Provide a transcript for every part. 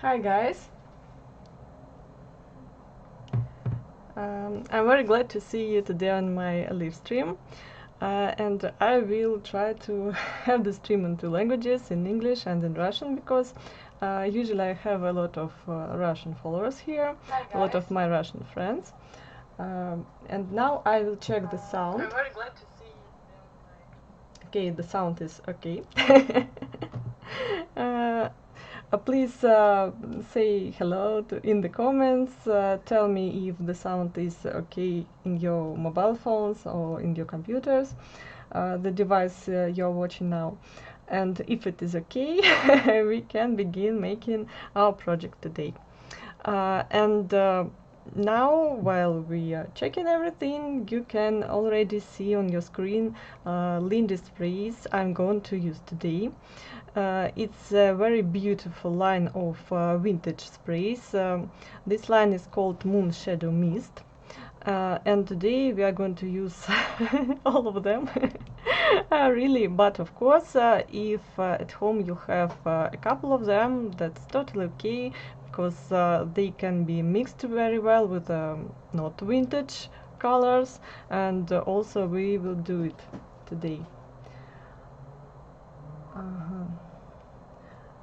Hi guys, I'm very glad to see you today on my live stream, and I will try to have the stream in two languages, in English and in Russian, because usually I have a lot of Russian followers here, a lot of my Russian friends, and now I will check the sound. I'm very glad to see you. Okay, the sound is okay. Please say hello in the comments. Tell me if the sound is okay in your mobile phones or in your computers, the device you're watching now. And if it is okay, we can begin making our project today. And now, while we are checking everything, you can already see on your screen Lindy's sprays I'm going to use today. It's a very beautiful line of vintage sprays. This line is called Moon Shadow Mist. And today we are going to use all of them. Really, but of course, if at home you have a couple of them, that's totally okay, because they can be mixed very well with not vintage colors, and also we will do it today.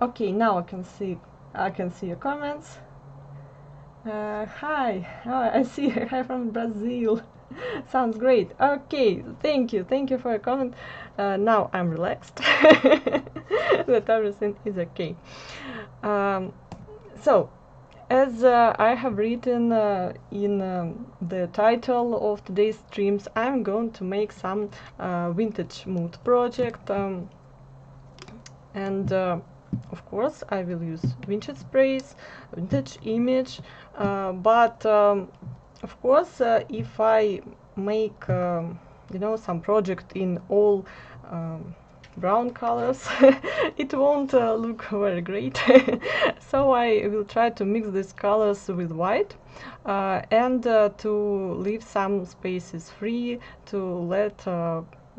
Okay, now I can see your comments. Hi, I see you. Hi from Brazil. Sounds great. Okay, thank you for your comment. Now I'm relaxed that everything is okay. So, as I have written in the title of today's streams, I'm going to make some vintage mood project, and of course I will use vintage sprays, vintage image, but of course if I make some project in all brown colors it won't look very great. So I will try to mix these colors with white, and to leave some spaces free to let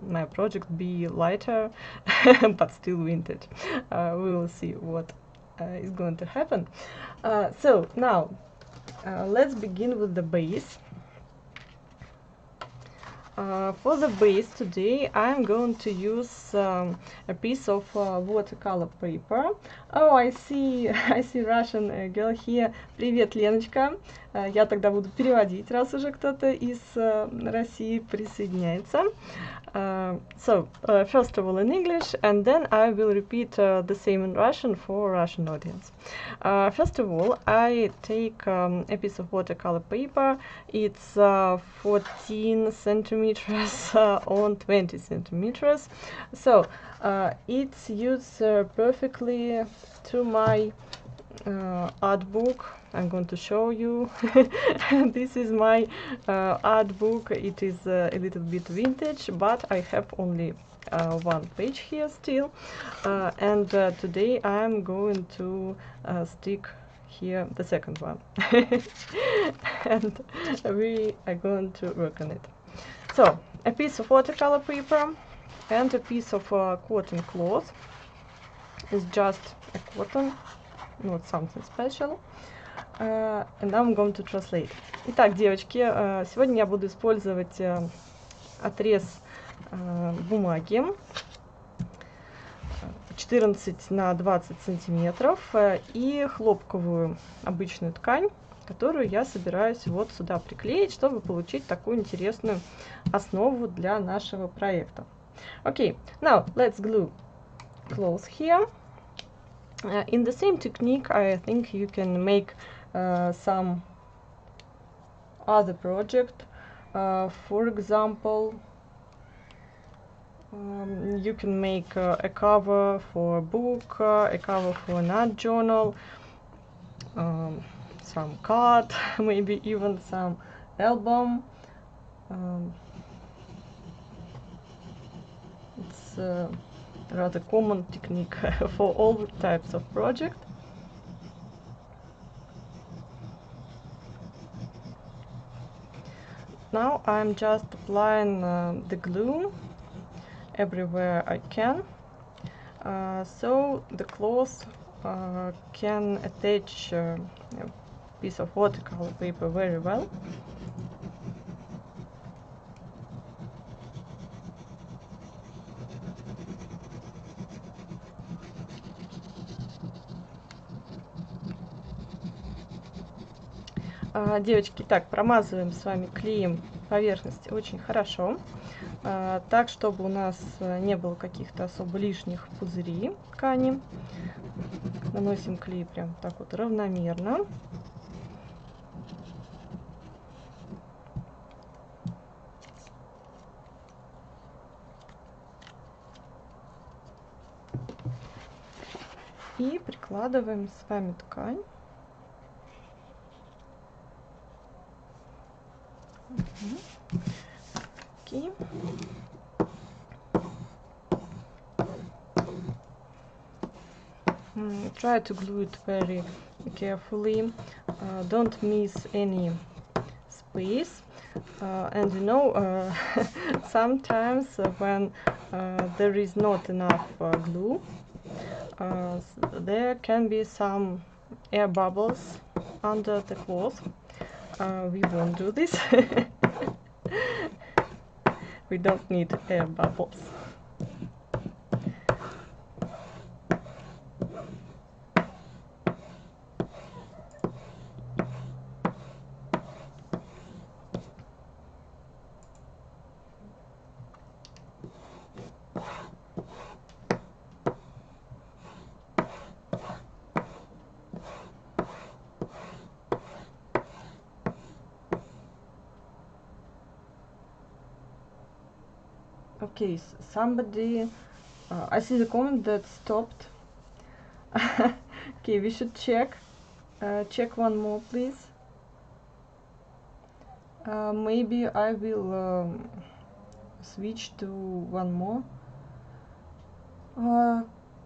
my project be lighter but still vintage. We will see what is going to happen. So now let's begin with the base. For the base today I'm going to use a piece of watercolor paper. Oh, I see Russian girl here. Привет, Леночка. Я тогда буду переводить, раз уже кто-то из России присоединяется. So, first of all in English, and then I will repeat the same in Russian for Russian audience. First of all, I take a piece of watercolor paper. It's 14 centimeters on 20 centimeters. So, it suits perfectly to my art book. I'm going to show you. This is my art book. It is a little bit vintage, but I have only one page here still, and today I'm going to stick here the second one. And we are going to work on it. So, a piece of watercolor paper and a piece of cotton cloth. It's just a cotton, not something special. And I'm going to translate. Итак, девочки, сегодня я буду использовать отрез бумаги 14 на 20 сантиметров и хлопковую обычную ткань, которую я собираюсь вот сюда приклеить, чтобы получить такую интересную основу для нашего проекта. Okay, now let's glue cloth here. In the same technique, I think you can make some other project. For example, you can make a cover for a book, a cover for an art journal, some card, maybe even some album. It's a rather common technique for all types of project. Now I'm just applying the glue everywhere I can, so the cloth can attach a piece of watercolor paper very well. Девочки, так, промазываем с вами клеем поверхность очень хорошо, так, чтобы у нас не было каких-то особо лишних пузырей ткани. Наносим клей прям так вот равномерно. И прикладываем с вами ткань. Okay. Try to glue it very carefully. Don't miss any space. And you know, sometimes when there is not enough glue, there can be some air bubbles under the cloth. We won't do this. We don't need air bubbles. Okay, somebody, I see the comment that stopped. Okay, we should check. Check one more, please. Maybe I will switch to one more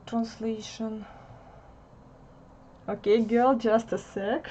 translation. Okay, girl, just a sec.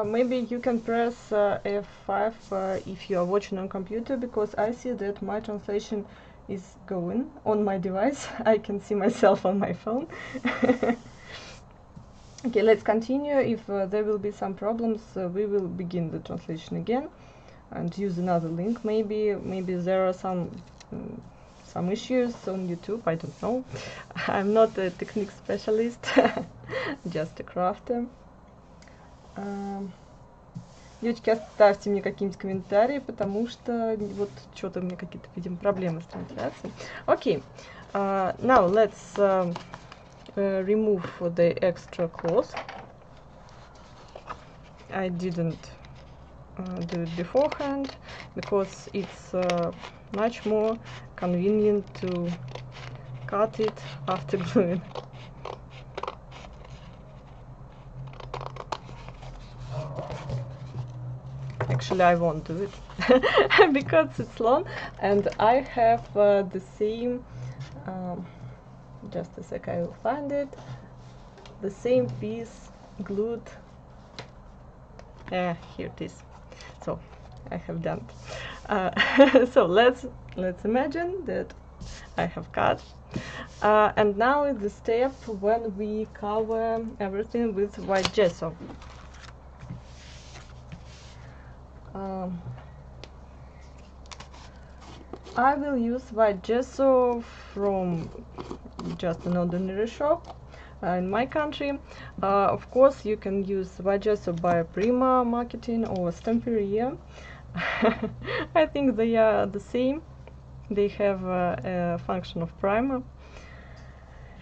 Maybe you can press F5 if you are watching on computer, because I see that my translation is going on my device. I can see myself on my phone. Okay, let's continue. If there will be some problems, we will begin the translation again and use another link. Maybe there are some issues on YouTube. I don't know. I'm not a technique specialist, just a crafter. Девочки, оставьте мне какие-нибудь комментарии, потому что вот что-то у меня какие-то, видимо, проблемы с трансляцией. Okay, now let's remove the extra cloth. I didn't do it beforehand because it's much more convenient to cut it after gluing. Actually, I won't do it because it's long, and I have the same, just a sec, I will find it, the same piece glued, here it is, so I have done it. So let's imagine that I have cut, and now is the step when we cover everything with white gesso. I will use white gesso from just an ordinary shop in my country. Of course, you can use white gesso by Prima Marketing or Stamperia. I think they are the same. They have a function of primer.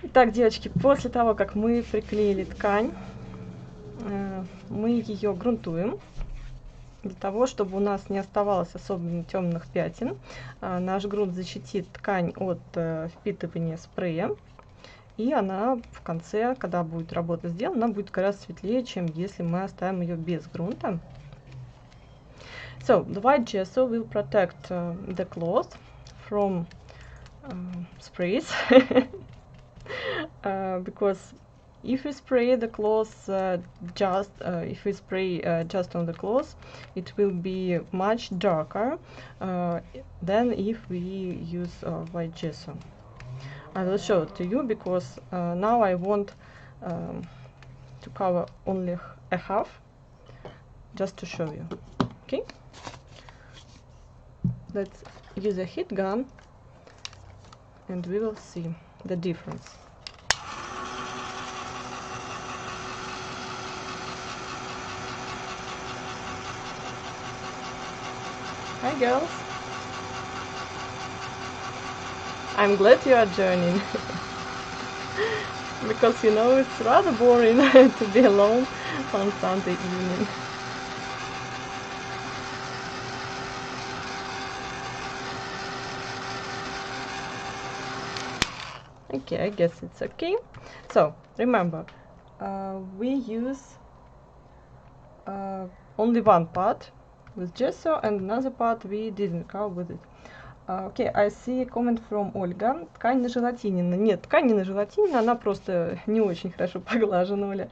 Итак, девочки, после того, как мы приклеили ткань, мы ее грунтуем. Для того, чтобы у нас не оставалось особенно темных пятен, наш грунт защитит ткань от впитывания спрея. И она в конце, когда будет работа сделана, она будет гораздо светлее, чем если мы оставим ее без грунта. So, the white gesso will protect the cloth from sprays because if we spray the cloth if we spray just on the cloth, it will be much darker than if we use white gesso. I will show it to you because now I want to cover only a half, just to show you. Okay, let's use a heat gun and we will see the difference. Hi girls! I'm glad you are joining because you know it's rather boring to be alone on Sunday evening. Okay, I guess it's okay. So remember, we use only one part with gesso and another part we didn't cover with it. Okay, I see a comment from Ольга. Ткань нажелатинена. Нет, ткань не нажелатинена, она просто не очень хорошо поглажена, Оля.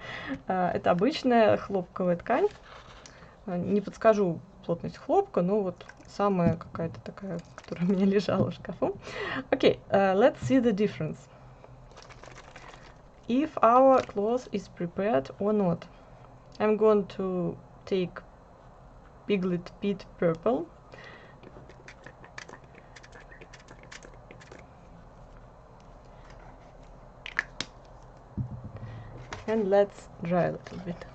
Это обычная хлопковая ткань. Не подскажу плотность хлопка, но вот самая какая-то такая, которая у меня лежала в шкафу. Okay, let's see the difference. If our cloth is prepared or not. I'm going to take Piglet Pit Purple. And let's dry a little bit.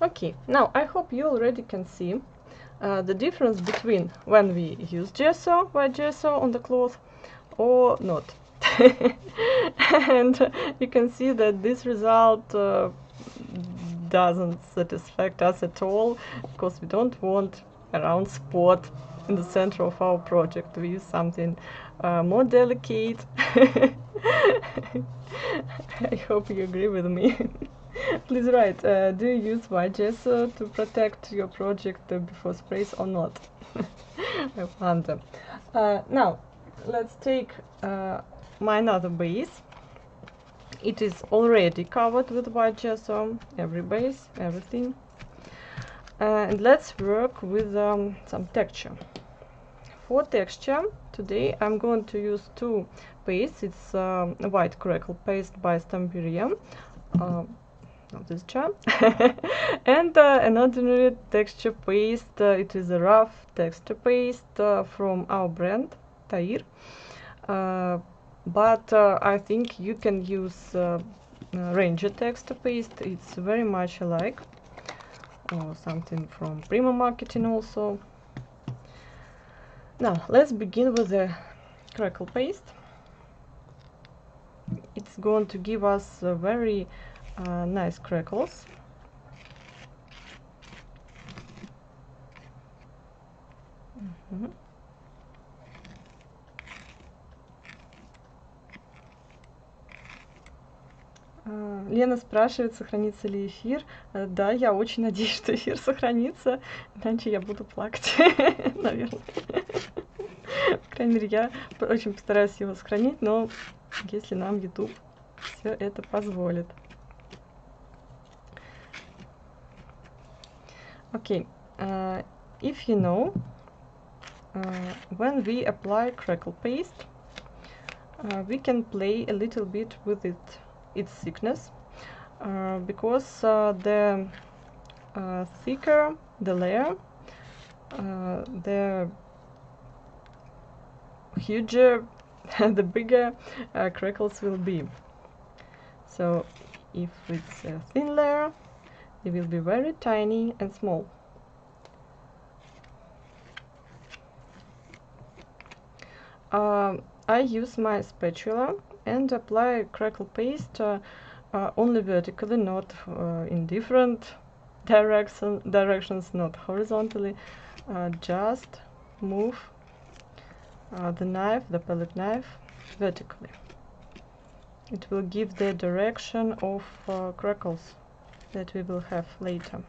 Okay, now I hope you already can see the difference between when we use gesso, white gesso on the cloth or not. And you can see that this result doesn't satisfy us at all, because we don't want a round spot in the center of our project. We use something more delicate. I hope you agree with me. Please write, do you use white gesso to protect your project before sprays or not? I wonder. Now, let's take my another base. It is already covered with white gesso, every base, everything. And let's work with some texture. For texture, today I'm going to use two pastes. It's a white crackle paste by Stamperia. Not this jar. And an ordinary texture paste. It is a rough texture paste from our brand Tair, but I think you can use Ranger texture paste. It's very much alike, or something from Prima Marketing also. Now let's begin with the crackle paste. It's going to give us a very nice crackles. Лена спрашивает, сохранится ли эфир. Да, я очень надеюсь, что эфир сохранится, иначе я буду плакать, наверное. По крайней мере, я очень постараюсь его сохранить, но если нам YouTube все это позволит. Okay, if you know, when we apply crackle paste, we can play a little bit with its thickness, because the thicker the layer, the huger the bigger crackles will be. So if it's a thin layer, they will be very tiny and small. I use my spatula and apply crackle paste only vertically, not in different directions, not horizontally. Just move the palette knife, vertically. It will give the direction of crackles that we will have later.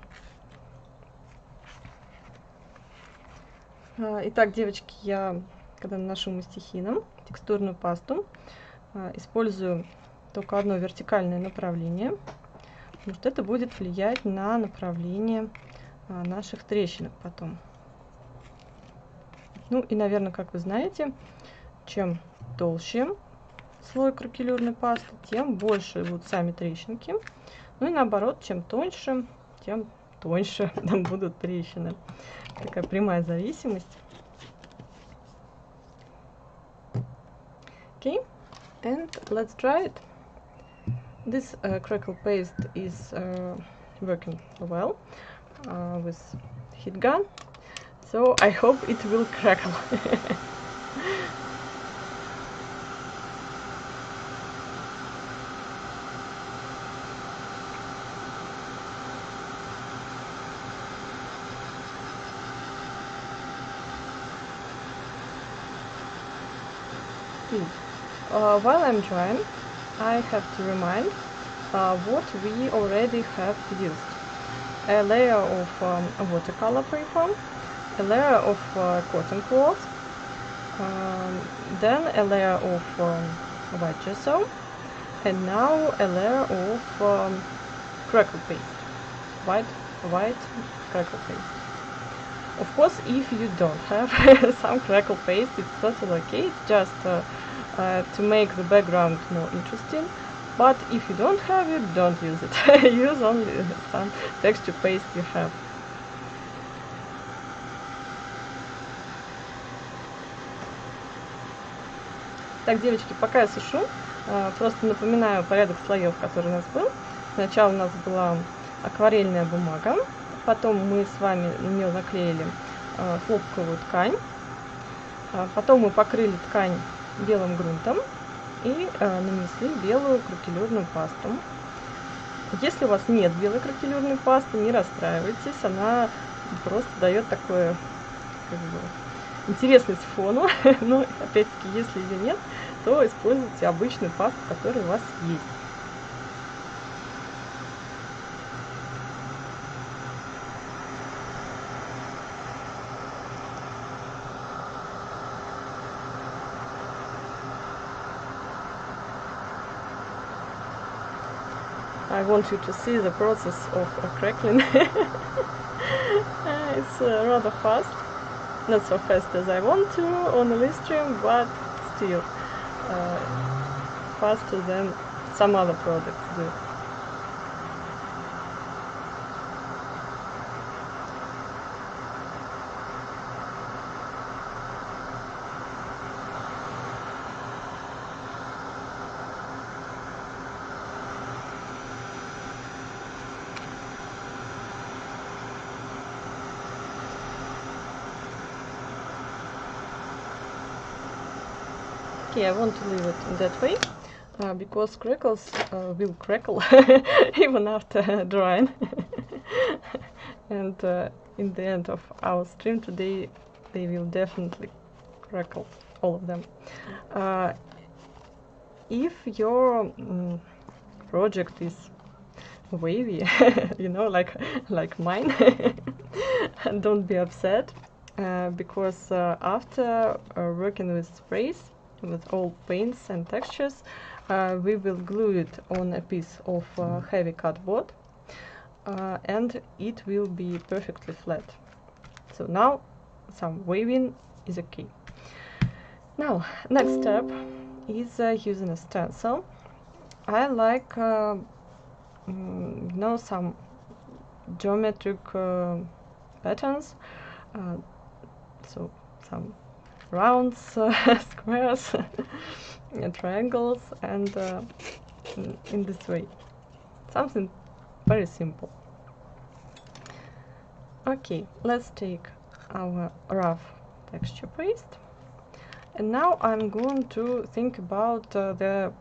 Итак, девочки, я когда наношу мастихином текстурную пасту, использую только одно вертикальное направление, потому что это будет влиять на направление наших трещинок потом. Ну и, наверное, как вы знаете, чем толще слой кракелюрной пасты, тем больше будут сами трещинки. Ну и наоборот, чем тоньше, тем тоньше там будут трещины. Такая прямая зависимость. Okay, and let's try it. This crackle paste is working well with heat gun, so I hope it will crackle. While I'm drying, I have to remind what we already have used. A layer of watercolor paper, a layer of cotton cloth, then a layer of white gesso, and now a layer of crackle paste, white crackle paste. Of course, if you don't have some crackle paste, it's totally okay. It's just to make the background more interesting. But if you don't have it, don't use it. Use only some texture paste you have. Так, девочки, пока я сушу, просто напоминаю порядок слоев, который у нас был. Сначала у нас была акварельная бумага, потом мы с вами на нее наклеили хлопковую ткань, потом мы покрыли ткань белым грунтом и нанесли белую кракелюрную пасту. Если у вас нет белой кракелюрной пасты, не расстраивайтесь, она просто дает такое как бы интересность фону, но опять-таки, если ее нет, то используйте обычную пасту, которая у вас есть. I want you to see the process of crackling. It's rather fast, not so fast as I want to on the LiveStream, but still faster than some other products do. Okay, I want to leave it that way because crackles will crackle even after drying. And in the end of our stream today, they will definitely crackle, all of them. If your project is wavy, you know, like mine, don't be upset because after working with sprays, with all paints and textures, we will glue it on a piece of heavy cardboard and it will be perfectly flat. So now some waving is okay. Now next step is using a stencil. I like you know, some geometric patterns, so some rounds, squares, triangles, and in this way. Something very simple. Okay, let's take our rough texture paste, and now I'm going to think about the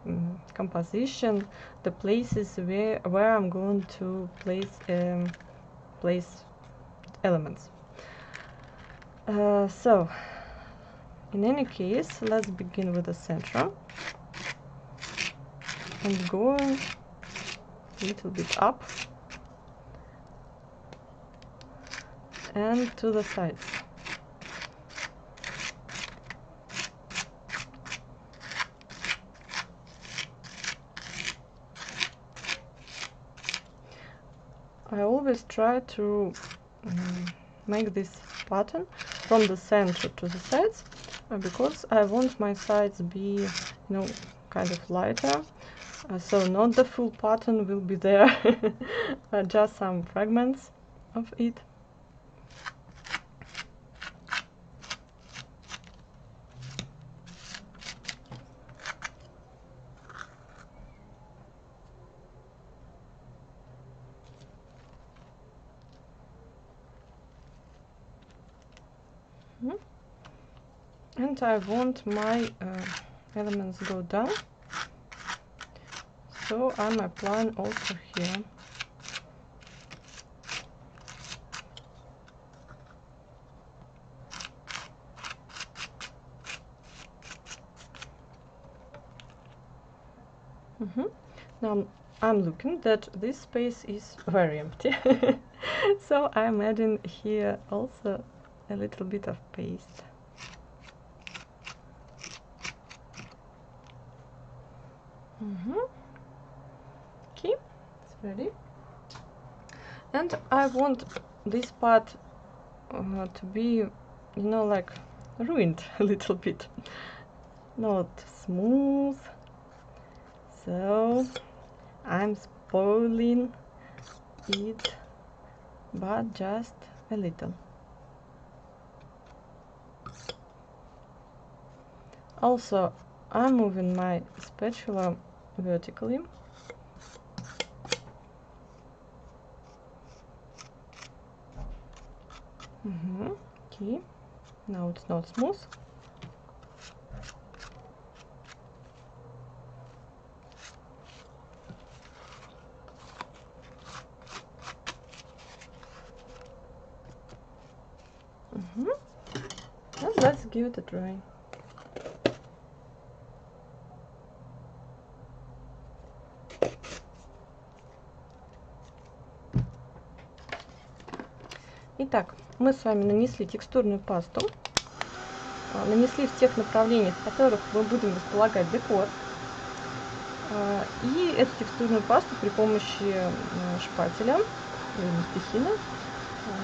composition, the places where I'm going to place elements. So in any case, let's begin with the center and go a little bit up and to the sides. I always try to make this pattern from the center to the sides, because I want my sides be, kind of lighter, so not the full pattern will be there, just some fragments of it. And I want my elements go down, so I'm applying also here. Now I'm looking that this space is very empty, so I'm adding here also a little bit of paste. Okay, it's ready. And I want this part to be, like ruined a little bit, not smooth. So I'm spoiling it, but just a little. Also, I'm moving my spatula vertically. Okay, now it's not smooth. And let's give it a try. Итак, мы с вами нанесли текстурную пасту, нанесли в тех направлениях, в которых мы будем располагать декор. И эту текстурную пасту при помощи шпателя или мастихина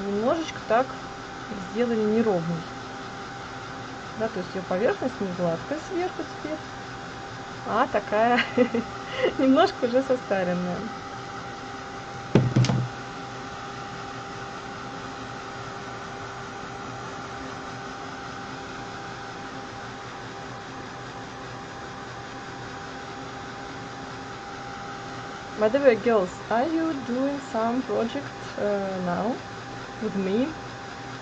немножечко так сделали неровной. Да, то есть ее поверхность не гладкая сверху теперь, а такая немножко уже состаренная. By the way, girls, are you doing some project now with me,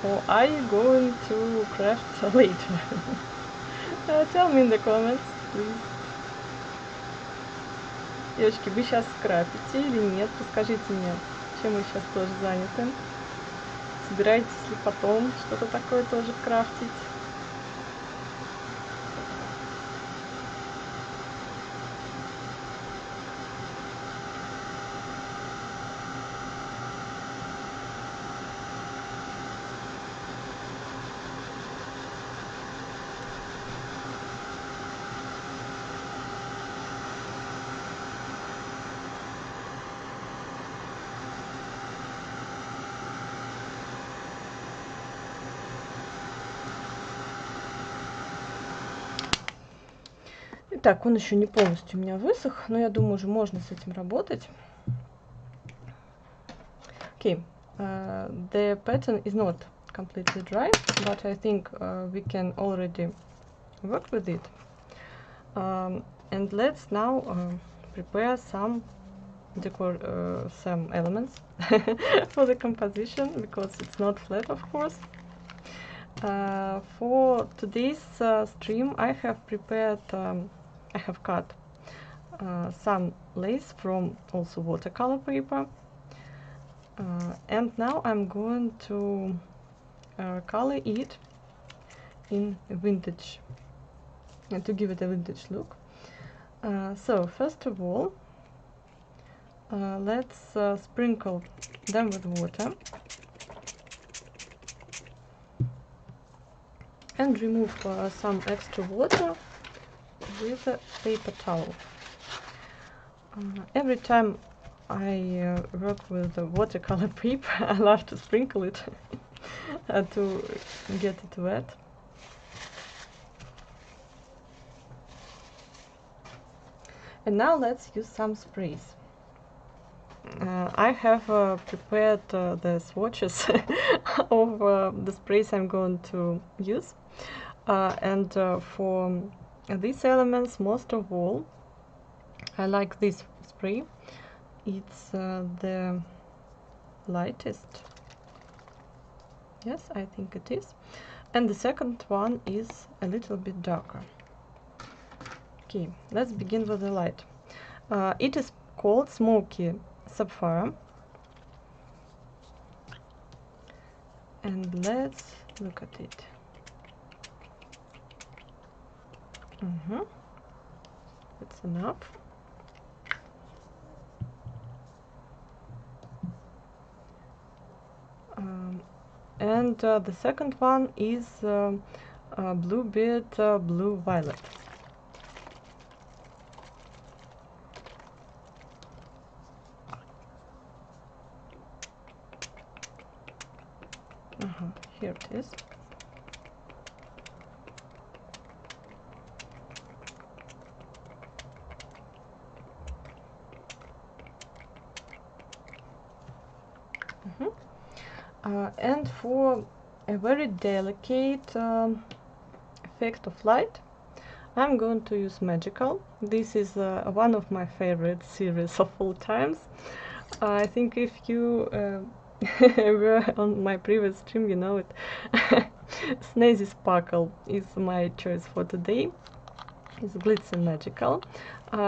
or are you going to craft later? Tell me in the comments, please. Девочки, вы сейчас крафтите или нет? Расскажите мне, чем вы сейчас тоже заняты. Собираетесь ли потом что-то такое тоже крафтить? Так, он еще не полностью у меня высох, но я думаю, уже можно с этим работать. Okay, the pattern is not completely dry, but I think we can already work with it. And let's now prepare some some elements for the composition, because it's not flat, of course. For today's stream, I have prepared, I have cut some lace from also watercolor paper, and now I'm going to color it in vintage, and to give it a vintage look. So first of all, let's sprinkle them with water and remove some extra water with a paper towel. Every time I work with watercolor paper, I love to sprinkle it to get it wet. And now let's use some sprays. I have prepared the swatches of the sprays I'm going to use, and for these elements, most of all, I like this spray. It's the lightest. Yes, I think it is. And the second one is a little bit darker. Okay, let's begin with the light. It is called Smoky Sapphire. And let's look at it. That's enough. And the second one is Bluebeard Blue Violet. Here it is. And for a very delicate effect of light, I'm going to use Magical. This is one of my favorite series of all times. I think if you were on my previous stream, you know it. Snazzy Sparkle is my choice for today. It's Glitz and Magical.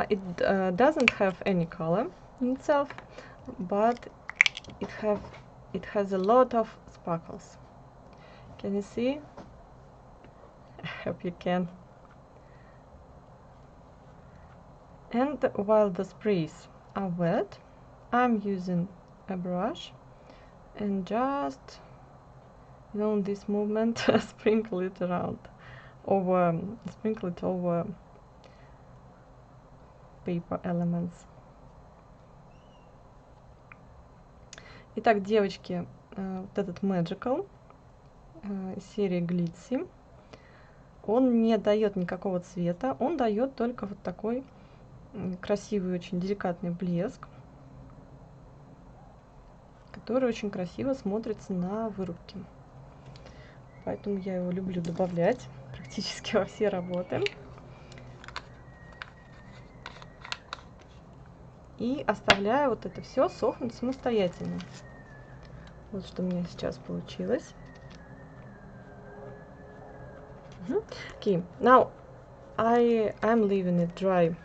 It doesn't have any color in itself, but it has a lot of sparkles. Can you see? I hope you can. And while the sprays are wet, I'm using a brush and just, you know, this movement, sprinkle it around, sprinkle it over paper elements. Итак, девочки, вот этот Magical серии Glitzy, он не дает никакого цвета, он дает только вот такой красивый, очень деликатный блеск, который очень красиво смотрится на вырубке. Поэтому я его люблю добавлять практически во все работы. И оставляю вот это все сохнуть самостоятельно. Вот что у меня сейчас получилось. Okay, now I'm leaving it dry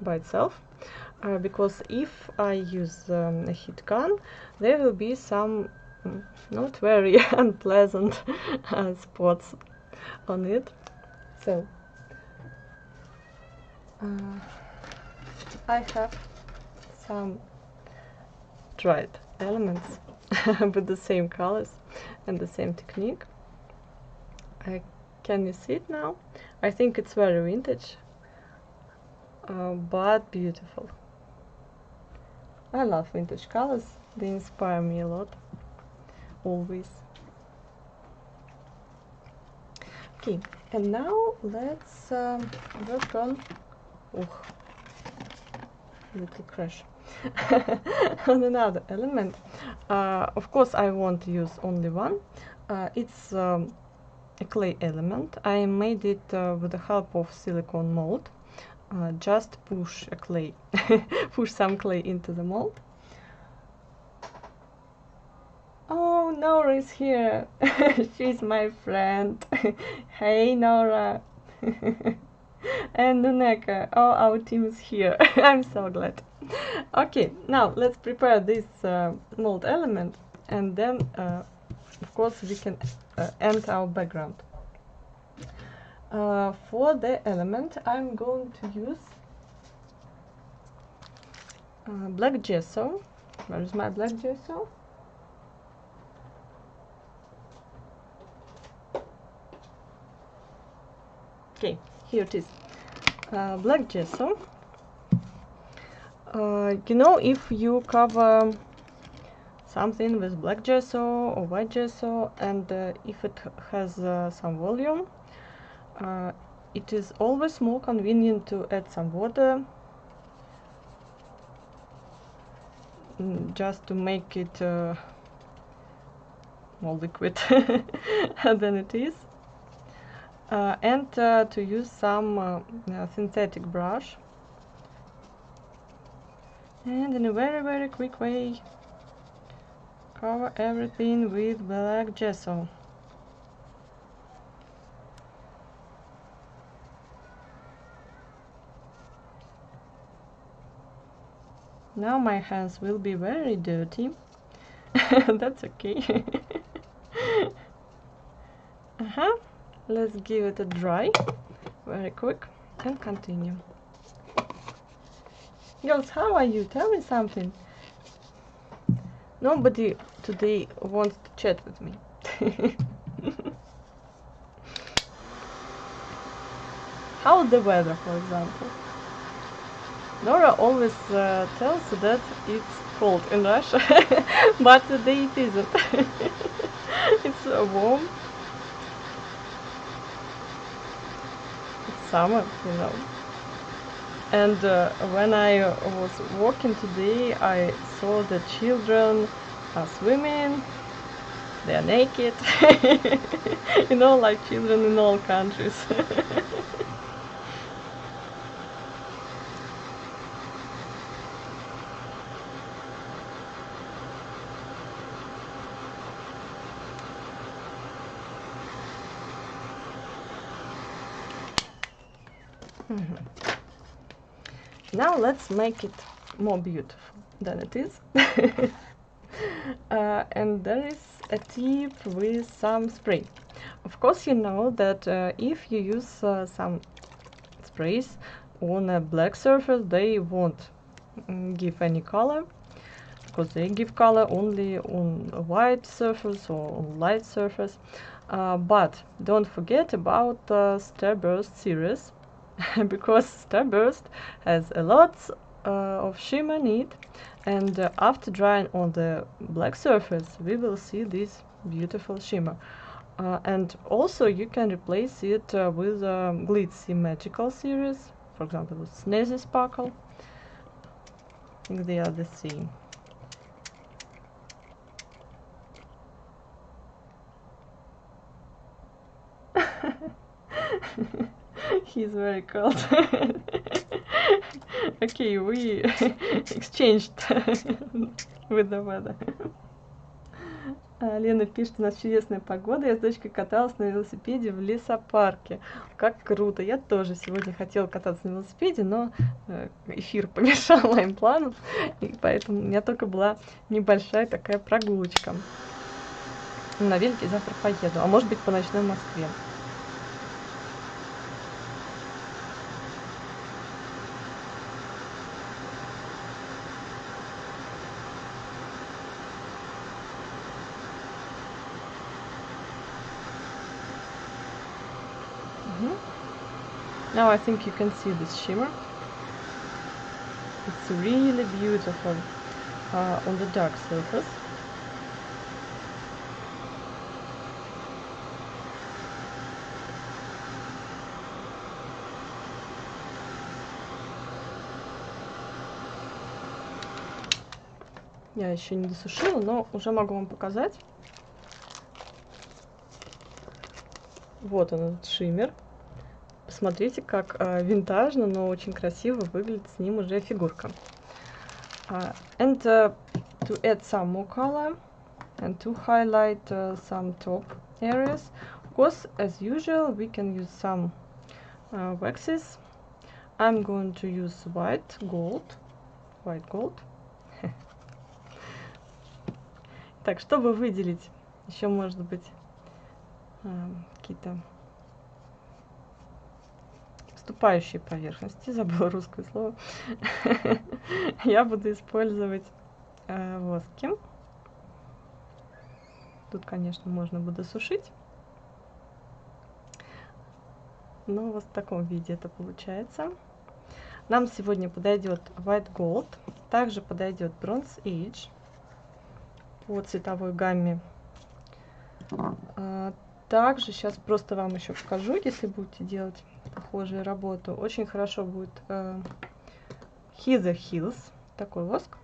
by itself, because if I use a heat gun, there will be some not very unpleasant spots on it. So I have some dried elements with the same colors and the same technique. Can you see it now? I think it's very vintage, but beautiful. I love vintage colors, they inspire me a lot, always. Okay, and now let's work on little crash on another element. Of course I won't use only one. It's a clay element. I made it with the help of silicone mold. Just push a clay, push some clay into the mold. Oh, Nora is here. She's my friend. Hey, Nora. And Nuneka. Oh, our team is here. I'm so glad. Okay, now let's prepare this mold element, and then of course we can end our background. For the element I'm going to use black gesso. Where is my black gesso? Okay, here it is. Black gesso. You know, if you cover something with black gesso or white gesso, and if it has some volume, it is always more convenient to add some water, just to make it more liquid than it is, and to use some synthetic brush, and in a very quick way cover everything with black gesso. Now my hands will be very dirty. That's okay. Let's give it a dry very quick and continue. Girls, how are you? Tell me something. Nobody today wants to chat with me. How's the weather, for example? Nora always tells that it's cold in Russia, but today it isn't. It's warm. It's summer, you know. And when I was walking today, I saw the children are swimming. They are naked. You know, like children in all countries. Now let's make it more beautiful than it is. And there is a tip with some spray. Of course, you know that if you use some sprays on a black surface, they won't give any color, because they give color only on a white surface or on light surface. But don't forget about Starburst series, because Starburst has a lot of shimmer in it, and after drying on the black surface we will see this beautiful shimmer. And also you can replace it with Glitzy Magical series, for example with Snazzy Sparkle. I think they are the same. He's very cold. Okay, we exchanged with the weather. Лена пишет, у нас чудесная погода, я с дочкой каталась на велосипеде в лесопарке. Как круто! Я тоже сегодня хотела кататься на велосипеде, но эфир помешал моим планам, и поэтому у меня только была небольшая такая прогулочка. На велике завтра поеду, а может быть по ночной Москве. Now I think you can see this shimmer. It's really beautiful on the dark surface. Я еще не досушила, но уже могу вам показать. Вот он, этот шиммер. Посмотрите, как винтажно, но очень красиво выглядит с ним уже фигурка. And to add some more color and to highlight some top areas, of course, as usual, we can use some waxes. I'm going to use white gold. Так, чтобы выделить еще, может быть, какие-то выступающие поверхности, забыла русское слово, я буду использовать воски. Тут, конечно, можно будет сушить, но вот в таком виде это получается. Нам сегодня подойдет White Gold, также подойдет Bronze Age по цветовой гамме. Также сейчас просто вам еще покажу, если будете делать похожую работу. Очень хорошо будет Heather Hills, такой воск,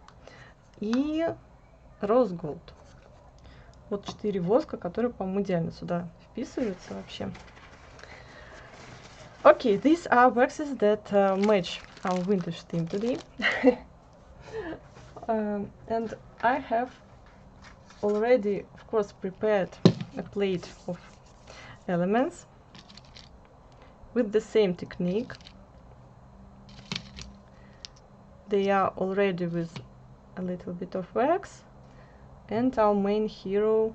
и Rose Gold. Вот 4 воска, которые, по-моему, идеально сюда вписываются вообще. Okay, these are waxes that match our vintage theme today. And I have already, of course, prepared a plate of elements with the same technique. They are already with a little bit of wax, and our main hero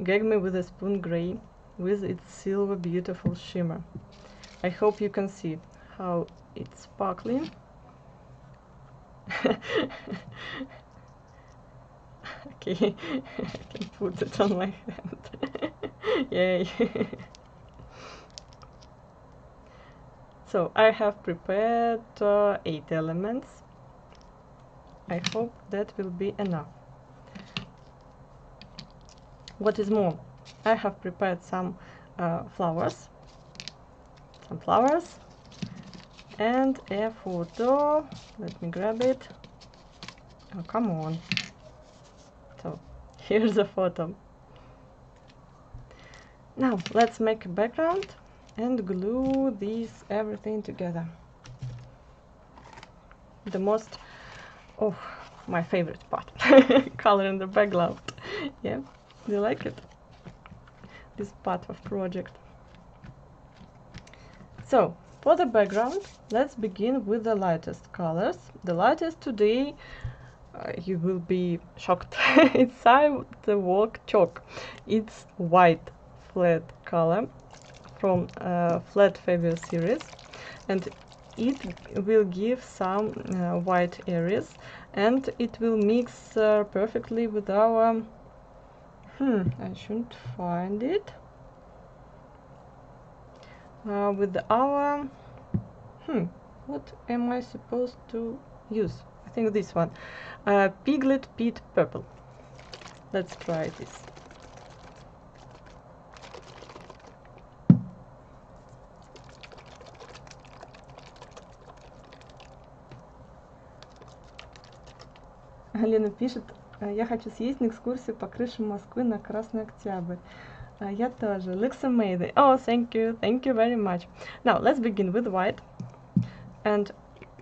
Gag Me with a Spoon Grey with its silver beautiful shimmer. I hope you can see how it's sparkling. Okay, I can put it on my hand. Yay! So I have prepared 8 elements. I hope that will be enough. What is more, I have prepared some flowers, and a photo. Let me grab it. Oh, come on. So here's the photo. Now let's make a background and glue everything together. The most, oh, my favorite part, color in the background. Yeah, do you like it? This part of project. So for the background, let's begin with the lightest colors. The lightest today, you will be shocked. It's sidewalk chalk. It's white flat color from Flat Fabio series, and it will give some white areas, and it will mix perfectly with our I shouldn't find it, with our what am I supposed to use? I think this one, Piglet Pit Purple. Let's try this. Лена пишет: я хочу съесть на экскурсию по крышам Москвы на Красный Октябрь. Я тоже. Looks amazing. Oh, thank you very much. Now let's begin with white, and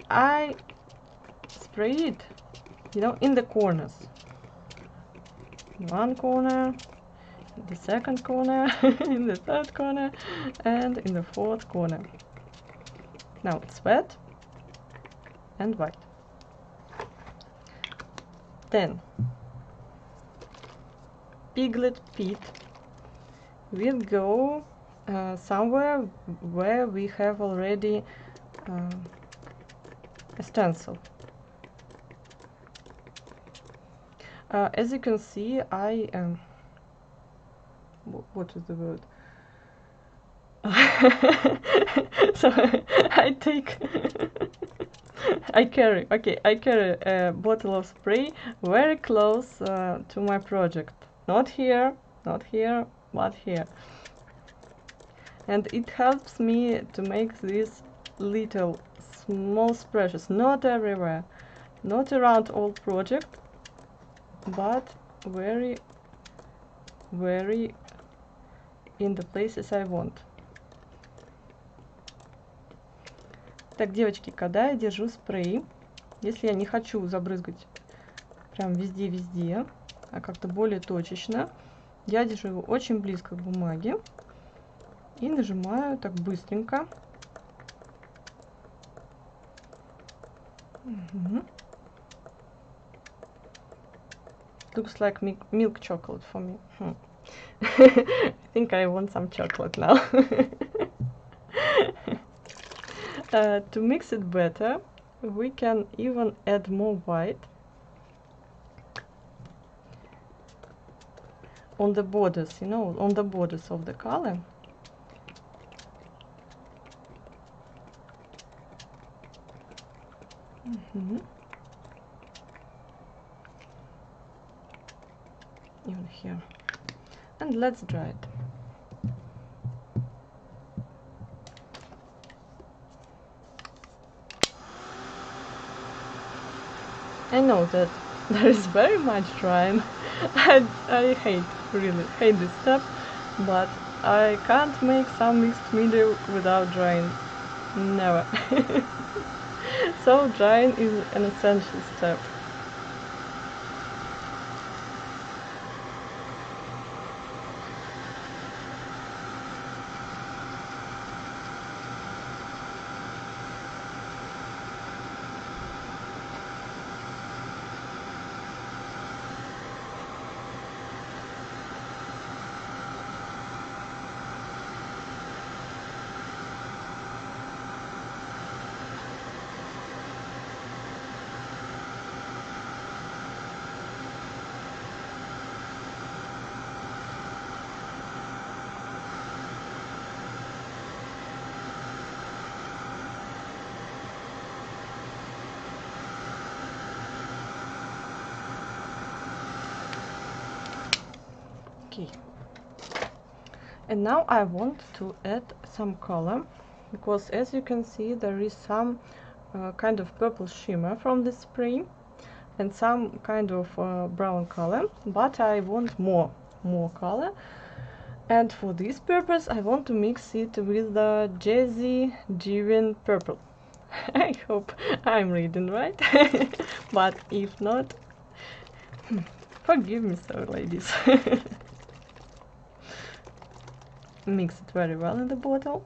I spray it, you know, in the corners. In one corner, in the second corner, in the third corner, and in the fourth corner. Now it's wet and white. Then Piglet Pit will go somewhere where we have already a stencil. As you can see, I what is the word? So I carry a bottle of spray very close to my project. Not here, but here. And it helps me to make these little small splashes, not everywhere, not around all project, but very in the places I want. Так, девочки, когда я держу спрей, если я не хочу забрызгать прям везде-везде, а как-то более точечно, я держу его очень близко к бумаге и нажимаю так быстренько. Looks like milk chocolate for me. I think I want some chocolate now. To mix it better, we can even add more white on the borders, you know, on the borders of the color. Even here. And let's dry it. I know that there is very much drying. I really hate this step, but I can't make some mixed media without drying. Never. So drying is an essential step. Okay. And now I want to add some color, because as you can see there is some kind of purple shimmer from the spray and some kind of brown color, but I want more color, and for this purpose I want to mix it with the Jazzy Jiven purple. I hope I'm reading right. But if not, forgive me, so ladies. Mix it very well in the bottle.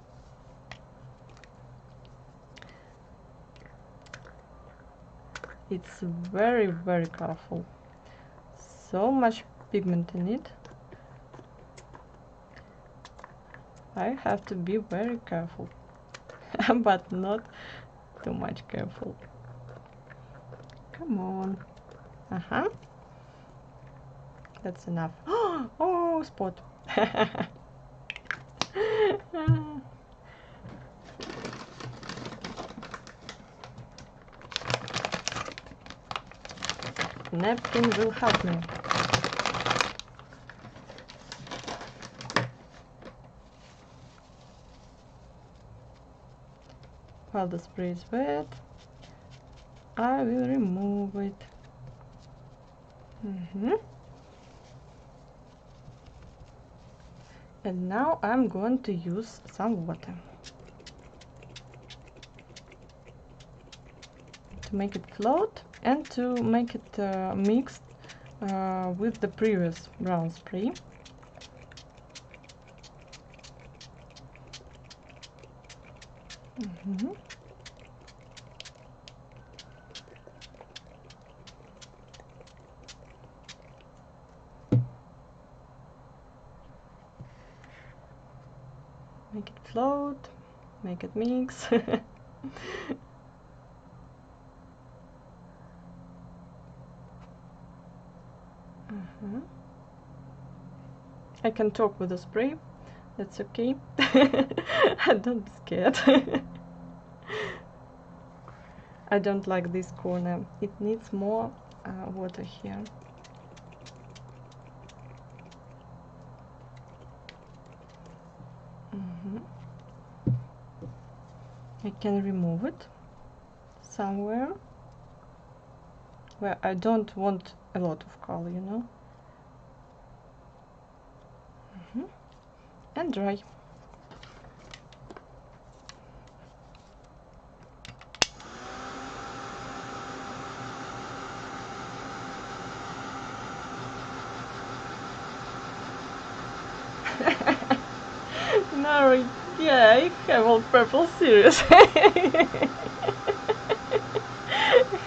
It's very, very colorful. So much pigment in it. I have to be very careful, but not too much careful. Come on. That's enough. Oh, spot. Napkin will help me. While the spray is wet, I will remove it. And now I'm going to use some water to make it float and to make it mixed with the previous brown spray. Make it float, make it mix. I can talk with the spray, that's okay. Don't be scared. I don't like this corner, it needs more water here. I can remove it somewhere where I don't want a lot of color, you know. and dry. No, yeah, I have all purple series.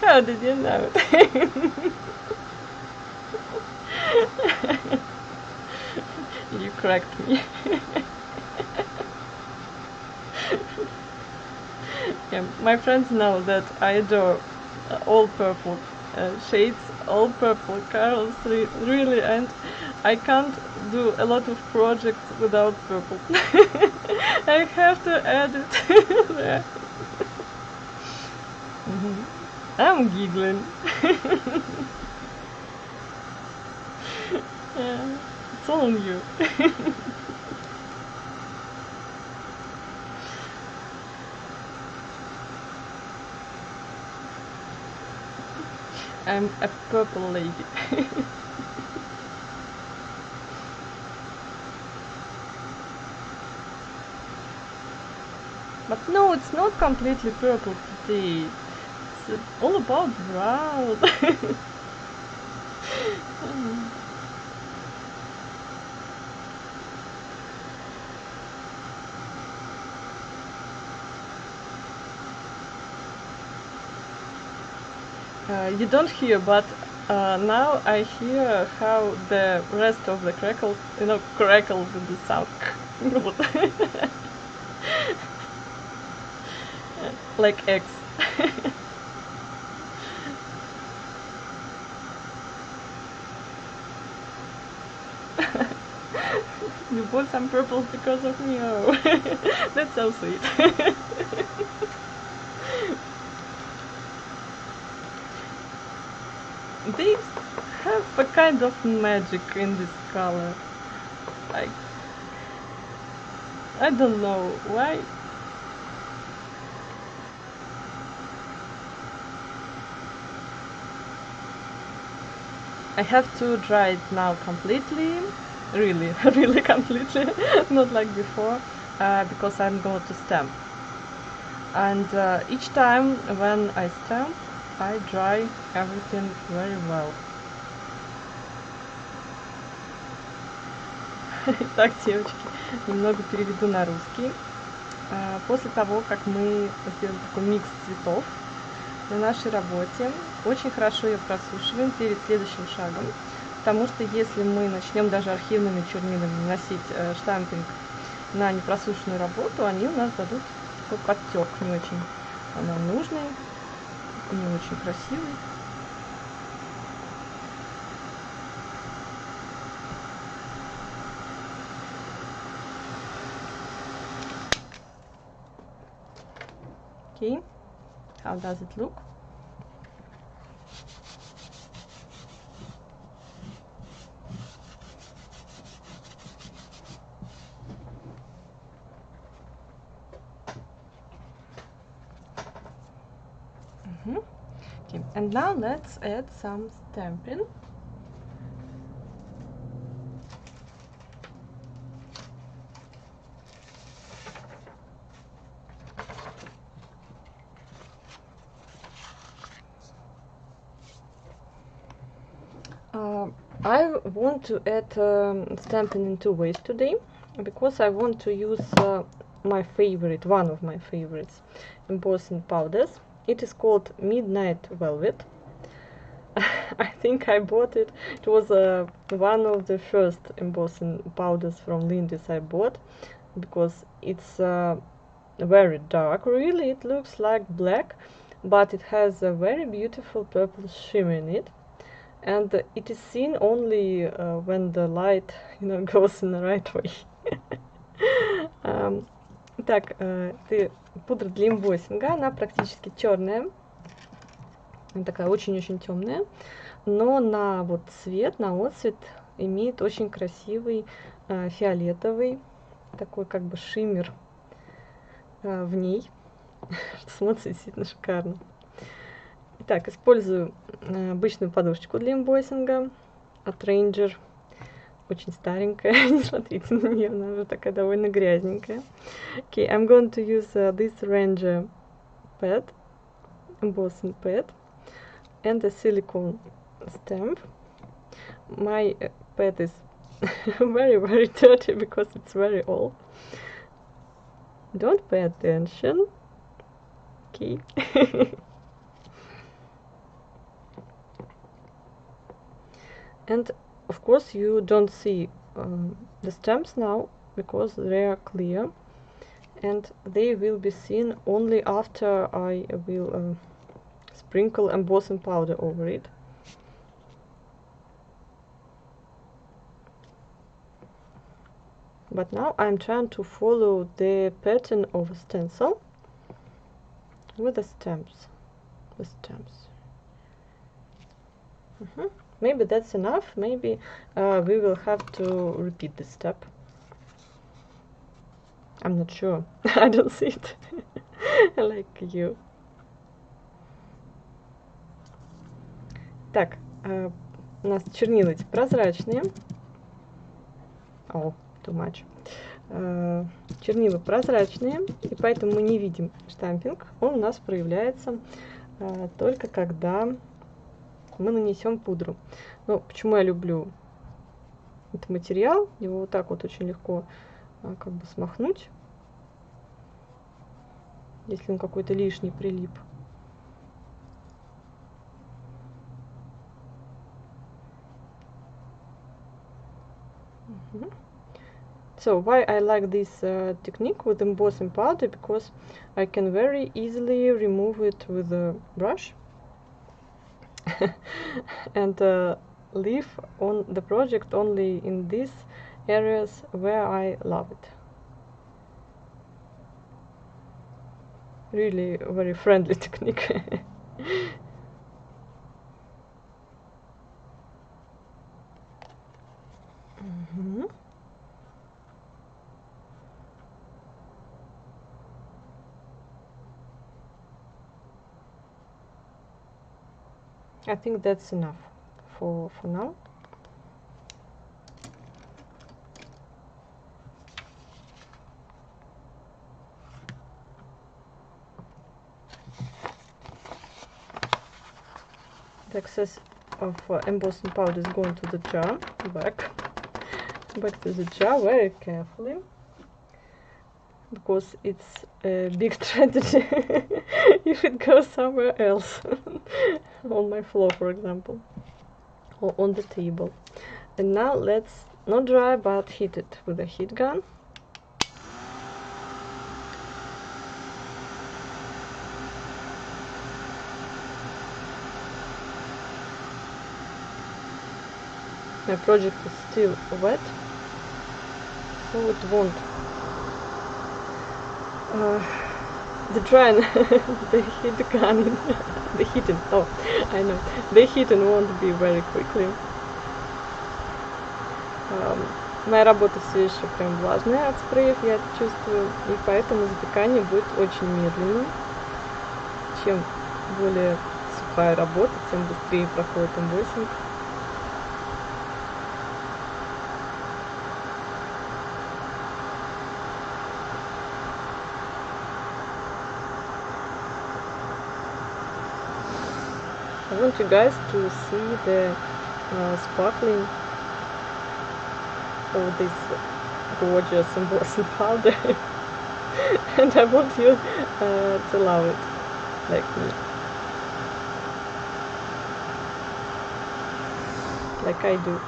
How did you know it? You cracked me. Yeah, my friends know that I adore all purple shades, all purple colors, really, and I can't do a lot of projects without purple. I have to add it there. I'm giggling. Yeah, it's all on you. I'm a purple lady. But no, it's not completely purple today. It's all about brown. You don't hear, but now I hear how the rest of the crackle, crackle with the sound. Like eggs. You bought some purple because of me. Oh, that's so sweet. They have a kind of magic in this color. I don't know why. I have to dry it now completely, really, really completely, not like before, because I'm going to stamp. And each time when I stamp, I dry everything very well. Так, девочки, немного переведу на русский. После того, как мы сделали такой микс цветов на нашей работе, очень хорошо ее просушиваем перед следующим шагом, потому что если мы начнем даже архивными чернилами наносить штампинг на непросушенную работу, они у нас дадут такой подтек не очень нам нужный, не очень красивый. Okay, how does it look? Okay, and now let's add some stamping. I want to add stamping in two ways today, because I want to use my favorite, one of my favorites, embossing powders. It is called Midnight Velvet. I think I bought it. It was one of the first embossing powders from Lindy's I bought, because it's very dark. Really, it looks like black, but it has a very beautiful purple shimmer in it. And it is seen only when the light, goes in the right way. Так, это пудра для эмбоссинга, она практически черная, такая очень-очень темная, но на вот цвет, на отцвет имеет очень красивый фиолетовый, такой как бы шиммер в ней, что смотрится действительно шикарно. Итак, использую обычную подушечку для эмбоссинга от Ranger. очень старенькая, не смотрите на нее, она уже такая довольно грязненькая. Okay, I'm going to use this Ranger pad, embossing pad, and a silicone stamp. My pad is very dirty because it's very old. Don't pay attention. Okay. And of course you don't see the stamps now because they are clear, and they will be seen only after I will sprinkle embossing powder over it. But now I'm trying to follow the pattern of a stencil with the stamps. Maybe that's enough. Maybe we will have to repeat this step. I'm not sure. I don't see it like you. Так, у нас чернила эти прозрачные. О, too much. Чернила прозрачные, и поэтому мы не видим штампинг. Он у нас проявляется только когда мы нанесем пудру. Но почему я люблю этот материал? Его вот так вот очень легко как бы смахнуть, если он какой-то лишний прилип. So why I like this technique with embossing powder, because I can very easily remove it with a brush and leave on the project only in these areas where I love it. Really very friendly technique. I think that's enough for now. The excess of embossing powder is going to the jar, back to the jar very carefully, because it's a big tragedy if it goes somewhere else, on my floor for example, or on the table. And now let's not dry but heat it with a heat gun. My project is still wet, so it won't the drying the heat gun the heating, oh I know, the heating won't be very quickly. Моя работа все еще прям влажная от спреев, я это чувствую, и поэтому запекание будет очень медленным. Чем более сухая работа, тем быстрее проходит эмбоссинг. I want you guys to see the sparkling of this gorgeous embossing powder and I want you to love it like me, like I do.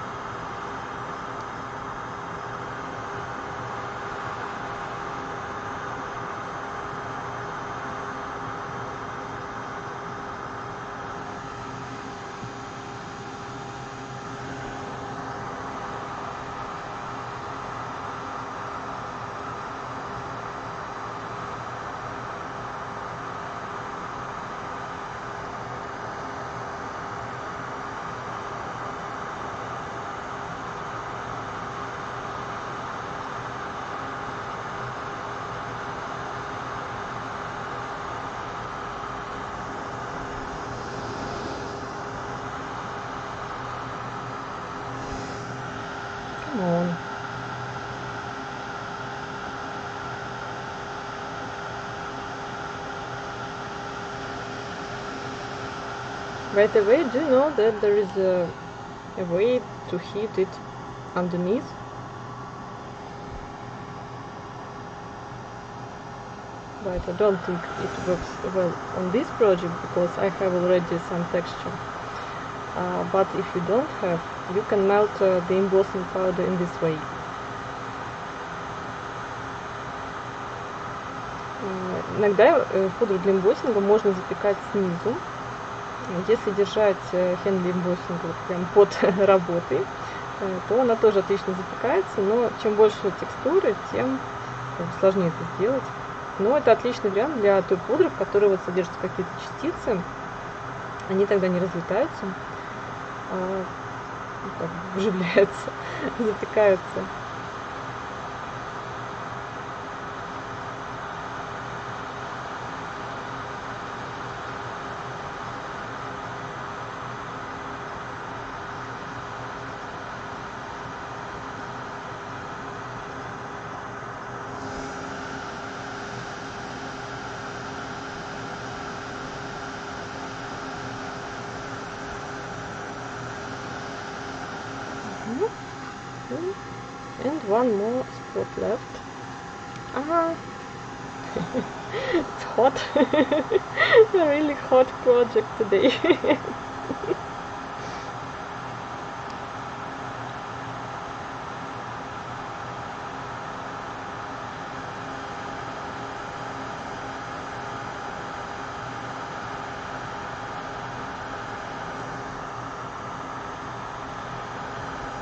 Come on. By the way, do you know that there is a way to heat it underneath? But I don't think it works well on this project because I have already some texture. But if you don't have, you can melt the embossing powder in this way. Иногда пудру для эмбоссинга можно запекать снизу. Если держать Henley эмбоссинг вот прям под работой, то она тоже отлично запекается, но чем больше текстуры, тем сложнее это сделать. Но это отличный вариант для той пудры, в которой вот содержатся какие-то частицы. Они тогда не разлетаются, а вживляются, запекаются. And one more spot left. It's hot. A really hot project today.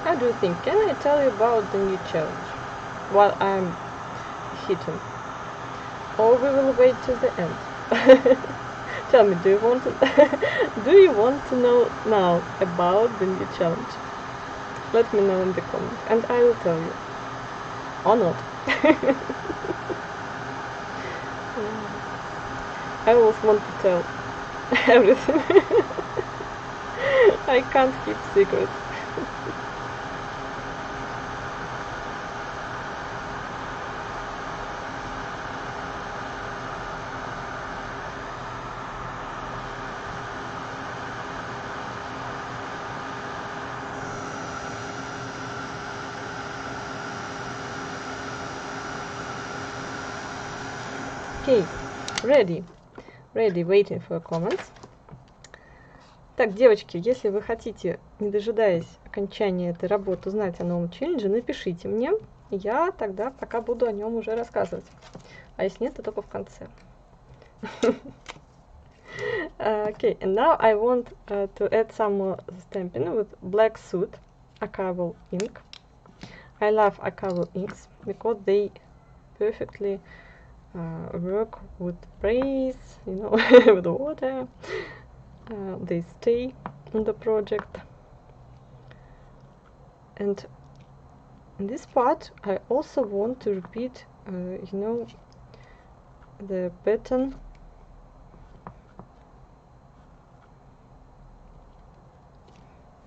How do you think? Can I tell you about the new challenge while I'm heating? Or we will wait till the end? Tell me, do you want to know now about the new challenge? Let me know in the comments and I will tell you. Or not. I always want to tell everything. I can't keep secrets. Okay, ready, waiting for comments. Так, девочки, если вы хотите, не дожидаясь окончания этой работы, узнать о новом челлендже, напишите мне, и я тогда пока буду о нем уже рассказывать. А если нет, то только в конце. Okay, and now I want to add some more stamping with black soot, archival ink. I love archival inks because they perfectly work with sprays, you know, with water. They stay on the project. And in this part I also want to repeat, you know, the pattern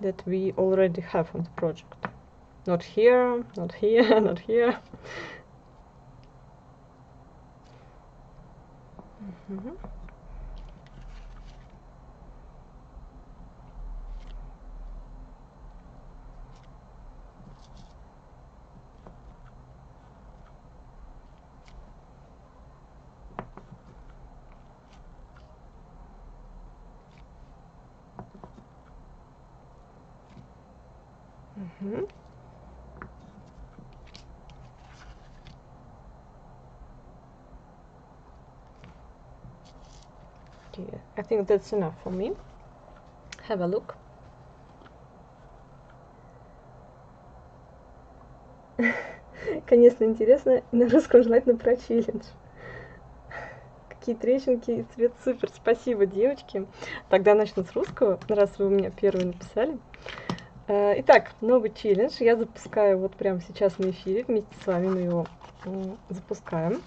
that we already have on the project. Not here, not here, not here. Okay, I think that's enough for me. Have a look. Конечно, интересно на русском желательно про челлендж. Какие трещинки и цвет супер. Спасибо, девочки. Тогда начну с русского, раз вы у меня первые написали. Итак, новый челлендж. Я запускаю вот прямо сейчас на эфире. Вместе с вами мы его запускаем.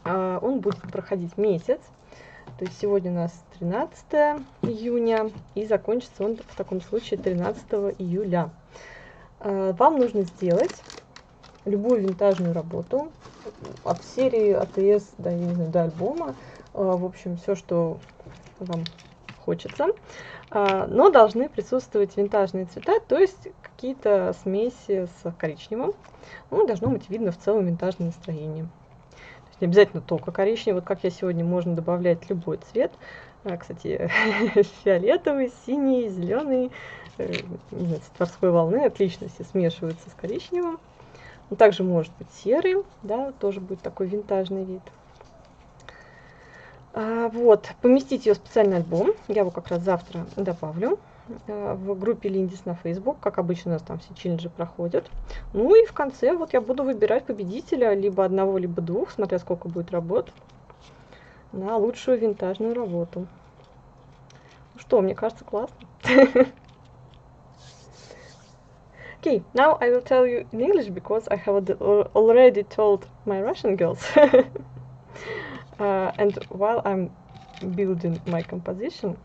Он будет проходить месяц. То есть сегодня у нас 13 июня. И закончится он в таком случае 13 июля. Вам нужно сделать любую винтажную работу от серии АТС до, я не знаю, до альбома. В общем, все, что вам хочется. Но должны присутствовать винтажные цвета, то есть какие-то смеси с коричневым. Ну, должно быть видно в целом винтажное настроение. То есть не обязательно только коричневый. Вот как я сегодня, можно добавлять любой цвет. Кстати, фиолетовый, синий, зеленый, не знаю, цвет морской волны отлично все смешиваются с коричневым. Он также может быть серый, да, тоже будет такой винтажный вид. Вот, поместить ее в специальный альбом. Я его как раз завтра добавлю в группе Lindy на Facebook. Как обычно, у нас там все челленджи проходят. Ну и в конце вот я буду выбирать победителя либо одного, либо двух, смотря сколько будет работ, на лучшую винтажную работу. Ну что, мне кажется, классно. Okay, now I will tell you in English because I have already told my Russian girls. And while I'm building my composition,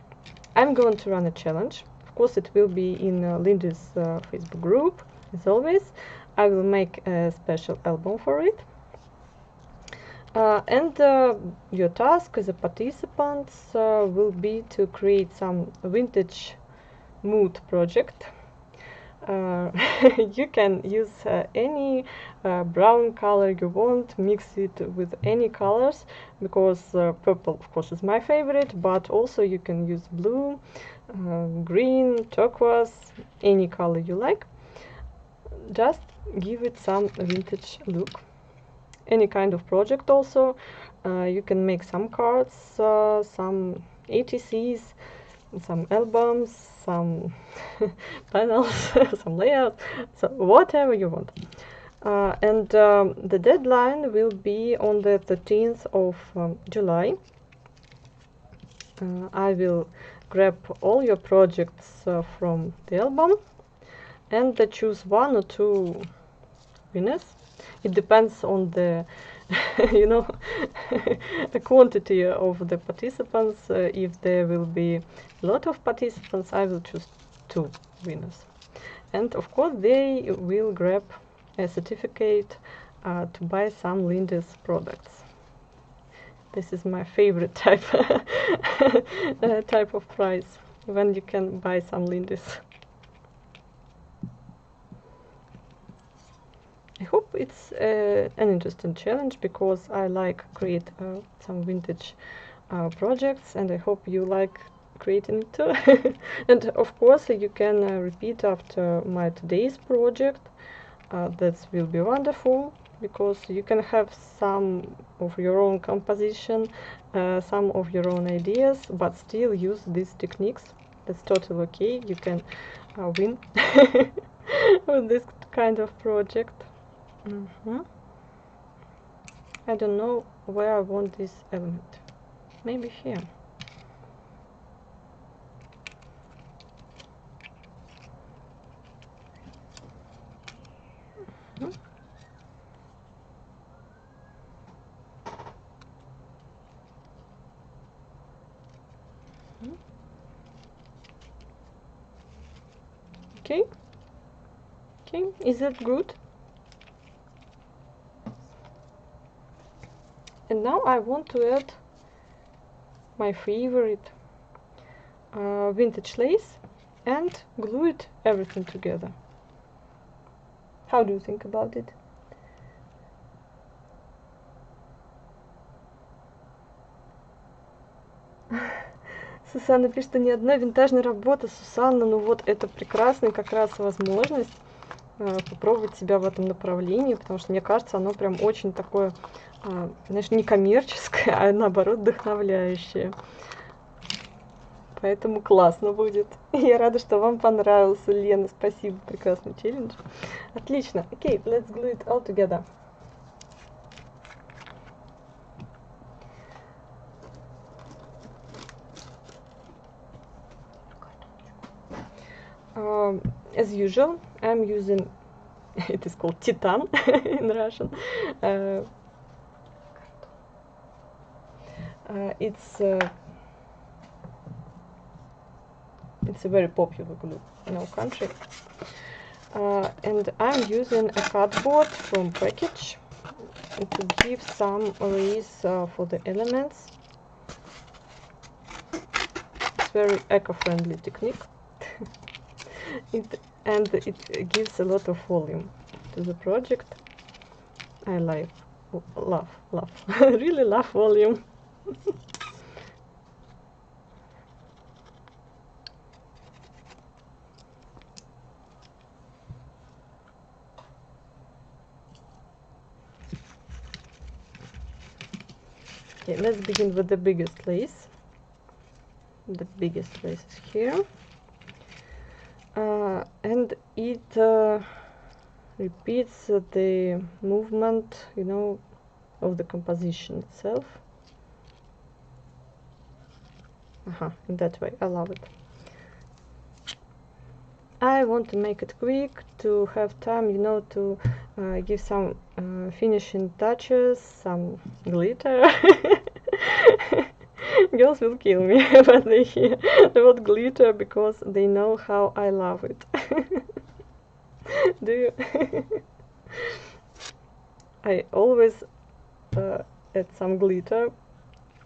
I'm going to run a challenge. Of course, it will be in Lindy's Facebook group, as always. I will make a special album for it. And your task as a participants will be to create some vintage mood project. You can use any brown color you want, mix it with any colors, because purple of course is my favorite, but also you can use blue, green, turquoise, any color you like. Just give it some vintage look. Any kind of project also. You can make some cards, some ATCs, some albums, some panels, some layouts, so whatever you want. And the deadline will be on the 13th of July. I will grab all your projects from the album and choose one or two winners. It depends on the you know, the quantity of the participants. If there will be a lot of participants, I will choose two winners. And of course, they will grab a certificate to buy some Lindy's products. This is my favorite type type of prize, when you can buy some Lindy's. I hope it's an interesting challenge, because I like create some vintage projects, and I hope you like creating it too. And of course you can repeat after my today's project. That will be wonderful, because you can have some of your own composition, some of your own ideas, but still use these techniques. That's totally okay. You can win with this kind of project. I don't know where I want this element. Maybe here. Okay. Okay, is that good? And now I want to add my favorite vintage lace and glue it everything together. How do you think about it? Сусанна пишет, что ни одной винтажной работы. Сусанна, ну вот это прекрасная как раз возможность попробовать себя в этом направлении, потому что мне кажется, оно прям очень такое, знаешь, не коммерческое, а наоборот вдохновляющее. Поэтому классно будет. Я рада, что вам понравился, Лена. Спасибо, прекрасный челлендж. Отлично. Okay, let's glue it all together. As usual, I'm using, it is called Titan in Russian. It's a very popular glue in our country. And I'm using a cardboard from package to give some rays for the elements. It's very eco-friendly technique. It gives a lot of volume to the project. I love, really love volume. Okay, let's begin with the biggest lace. The biggest lace is here. And it repeats the movement, you know, of the composition itself. In that way, I love it. I want to make it quick, to have time, you know, to give some finishing touches, some glitter. Girls will kill me when they hear the word glitter, because they know how I love it. Do you? I always add some glitter,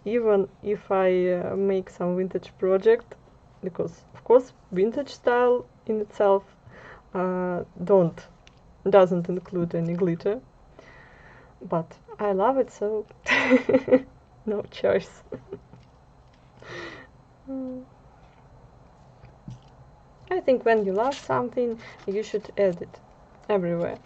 even if I make some vintage project, because of course vintage style in itself doesn't include any glitter, but I love it, so no choice. I think when you love something, you should add it everywhere.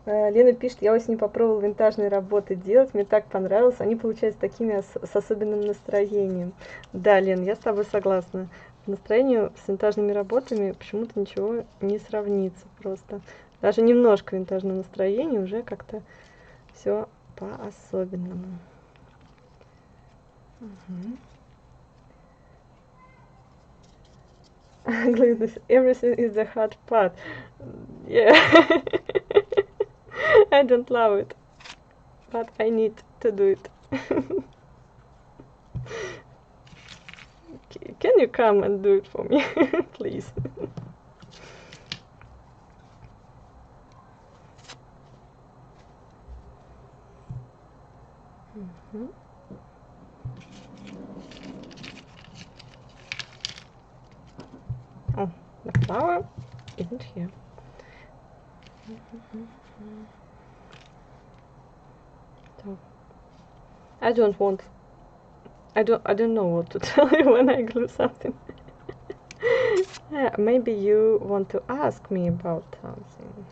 Лена пишет, я осенью попробовала винтажные работы делать, мне так понравилось, они получаются такими с особенным настроением. Да, Лен, я с тобой согласна. По настроению с винтажными работами почему-то ничего не сравнится просто. Даже немножко винтажного настроения, уже как-то все по-особенному. Everything is the hard part. Yeah. I don't love it, but I need to do it. Can you come and do it for me, please? Oh, the flower isn't here. So, I don't know what to tell you when I glue something. Yeah, maybe you want to ask me about something.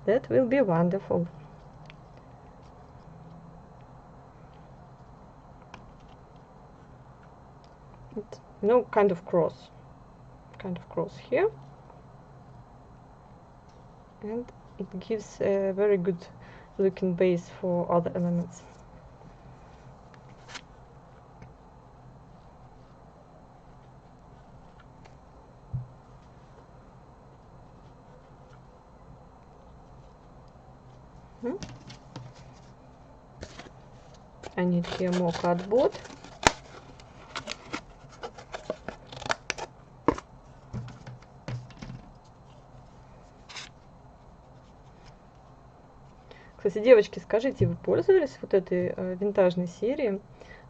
That will be wonderful. It's, you know, kind of cross here, and it gives a very good looking base for other elements. I need here more cardboard. Кстати, девочки, скажите, вы пользовались вот этой винтажной серией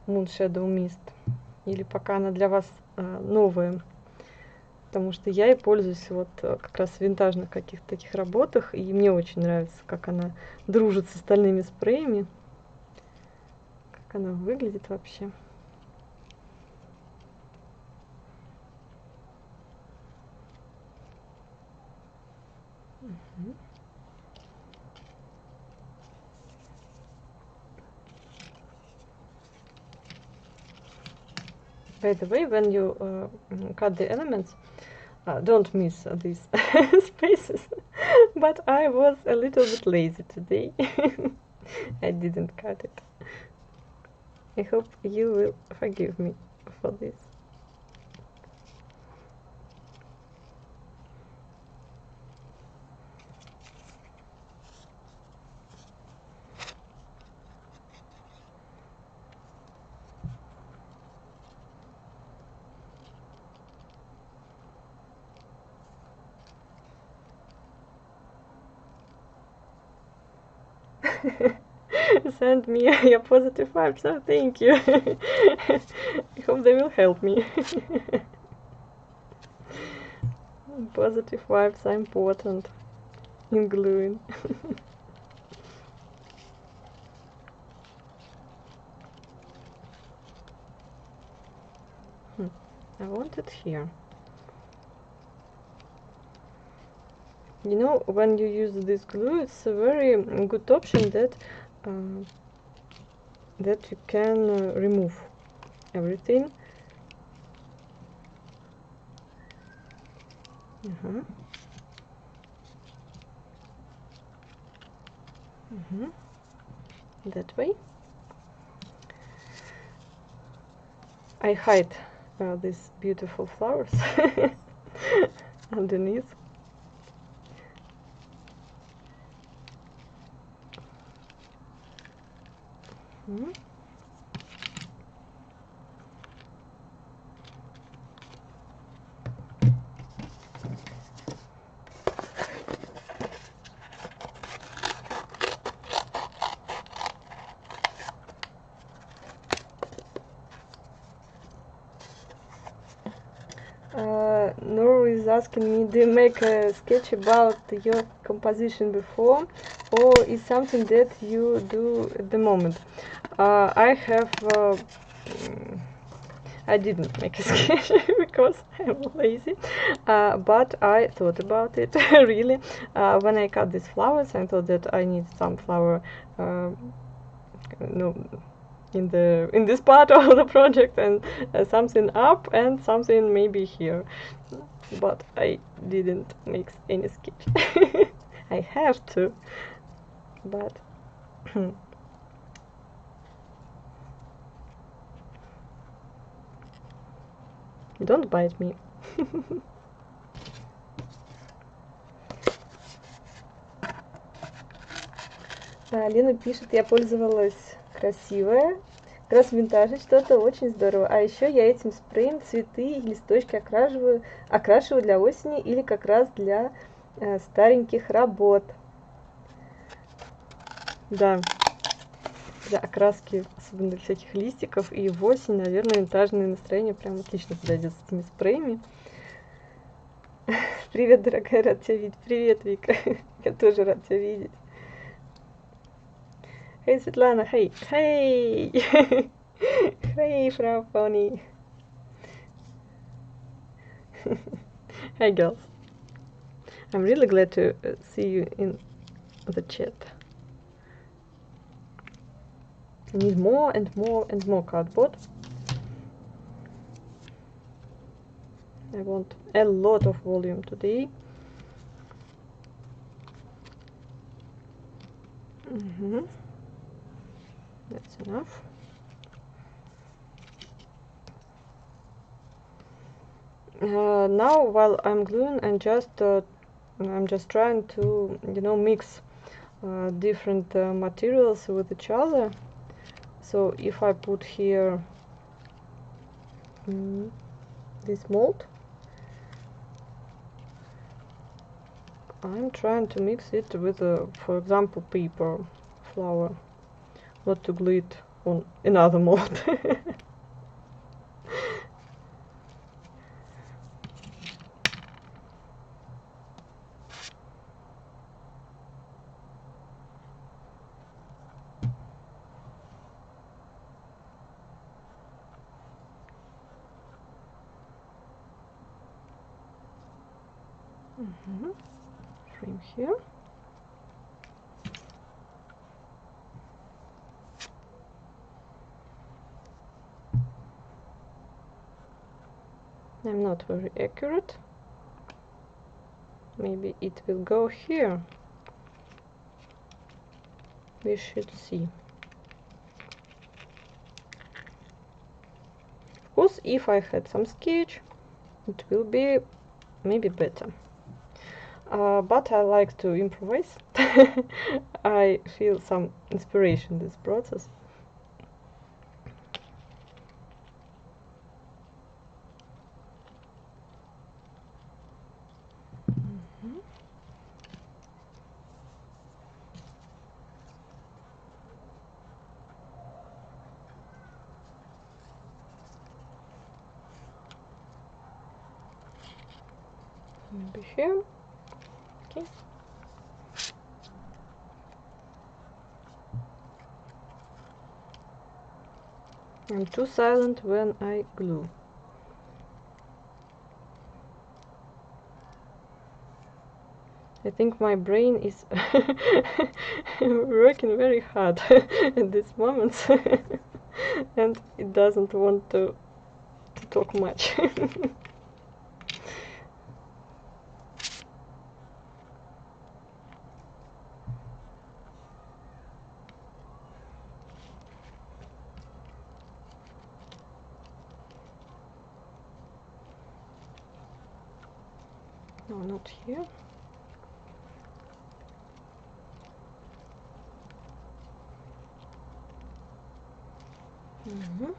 Moon Shadow Mist? Или пока она для вас новая? Потому что я и пользуюсь вот как раз в винтажных каких-то таких работах, и мне очень нравится, как она дружит с остальными спреями, как она выглядит вообще. By the way, when you cut the elements, don't miss these spaces. But I was a little bit lazy today. I didn't cut it. I hope you will forgive me for this. send me your positive vibes. Oh, thank you. I hope they will help me. Positive vibes are important in gluing. I want it here. You know, when you use this glue, it's a very good option that that you can remove everything. That way. I hide these beautiful flowers underneath. Nuru is asking me, do you make a sketch about your composition before, or is something that you do at the moment? I didn't make a sketch because I'm lazy, but I thought about it really. When I cut these flowers, I thought that I need some flower no, in this part of the project, and something up and something maybe here, but I didn't make any sketch. I have to, but don't bite me. Лена пишет, я пользовалась красивое, как раз в винтаже что-то очень здорово. А еще я этим спреем цветы и листочки окрашиваю для осени или как раз для стареньких работ. Да, для окраски, особенно для всяких листиков. И в осень, наверное, винтажное настроение прям отлично подойдет с этими спреями. Привет, дорогая, рад тебя видеть. Привет, Вика. Я тоже рад тебя видеть. Hey Svetlana, hey, hey, hey Frau Pony. Hey girls, I'm really glad to see you in the chat. I need more and more and more cardboard. I want a lot of volume today. That's enough. Now, while I'm gluing, I'm just trying to, you know, mix different materials with each other. So if I put here this mold, I'm trying to mix it with, for example, paper flower, not to glue it on another mold. Frame here. I'm not very accurate. Maybe it will go here. We should see. Of course, if I had some sketch, it will be maybe better. But I like to improvise. I feel some inspiration in this process. maybe here. Okay. I'm too silent when I glue. I think my brain is working very hard at this moment and it doesn't want to talk much. No, not here. Mm-hmm.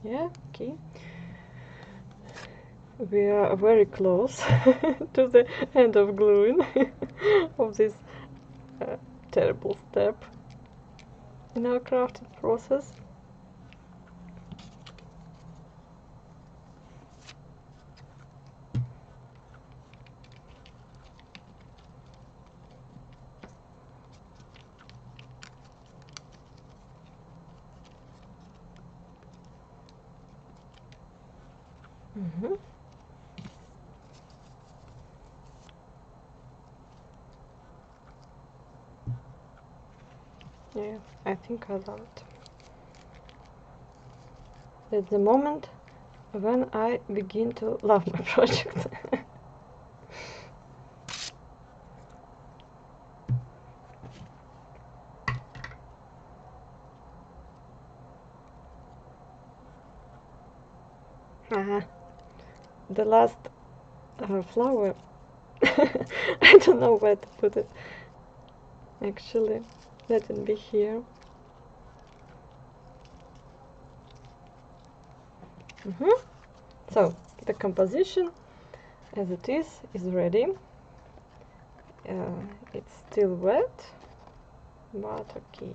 Yeah, okay. We are very close to the end of gluing of this terrible step in our crafting process. Mm-hmm. Yeah, I think I love it. That's the moment when I begin to love my project. The last flower, I don't know where to put it. Actually, let it be here. So the composition as it is ready. It's still wet, but okay.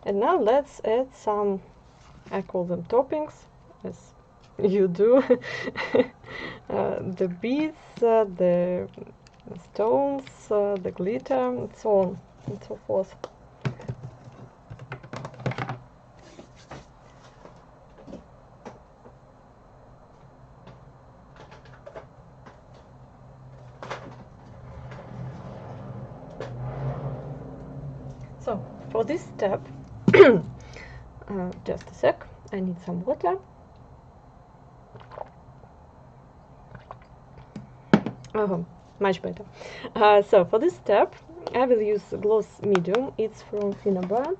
And now let's add some, I call them toppings, as you do. The beads, the stones, the glitter, and so on and so forth. So for this step, just a sec, I need some water. Oh, much better. So for this step, I will use gloss medium. It's from Finnabar.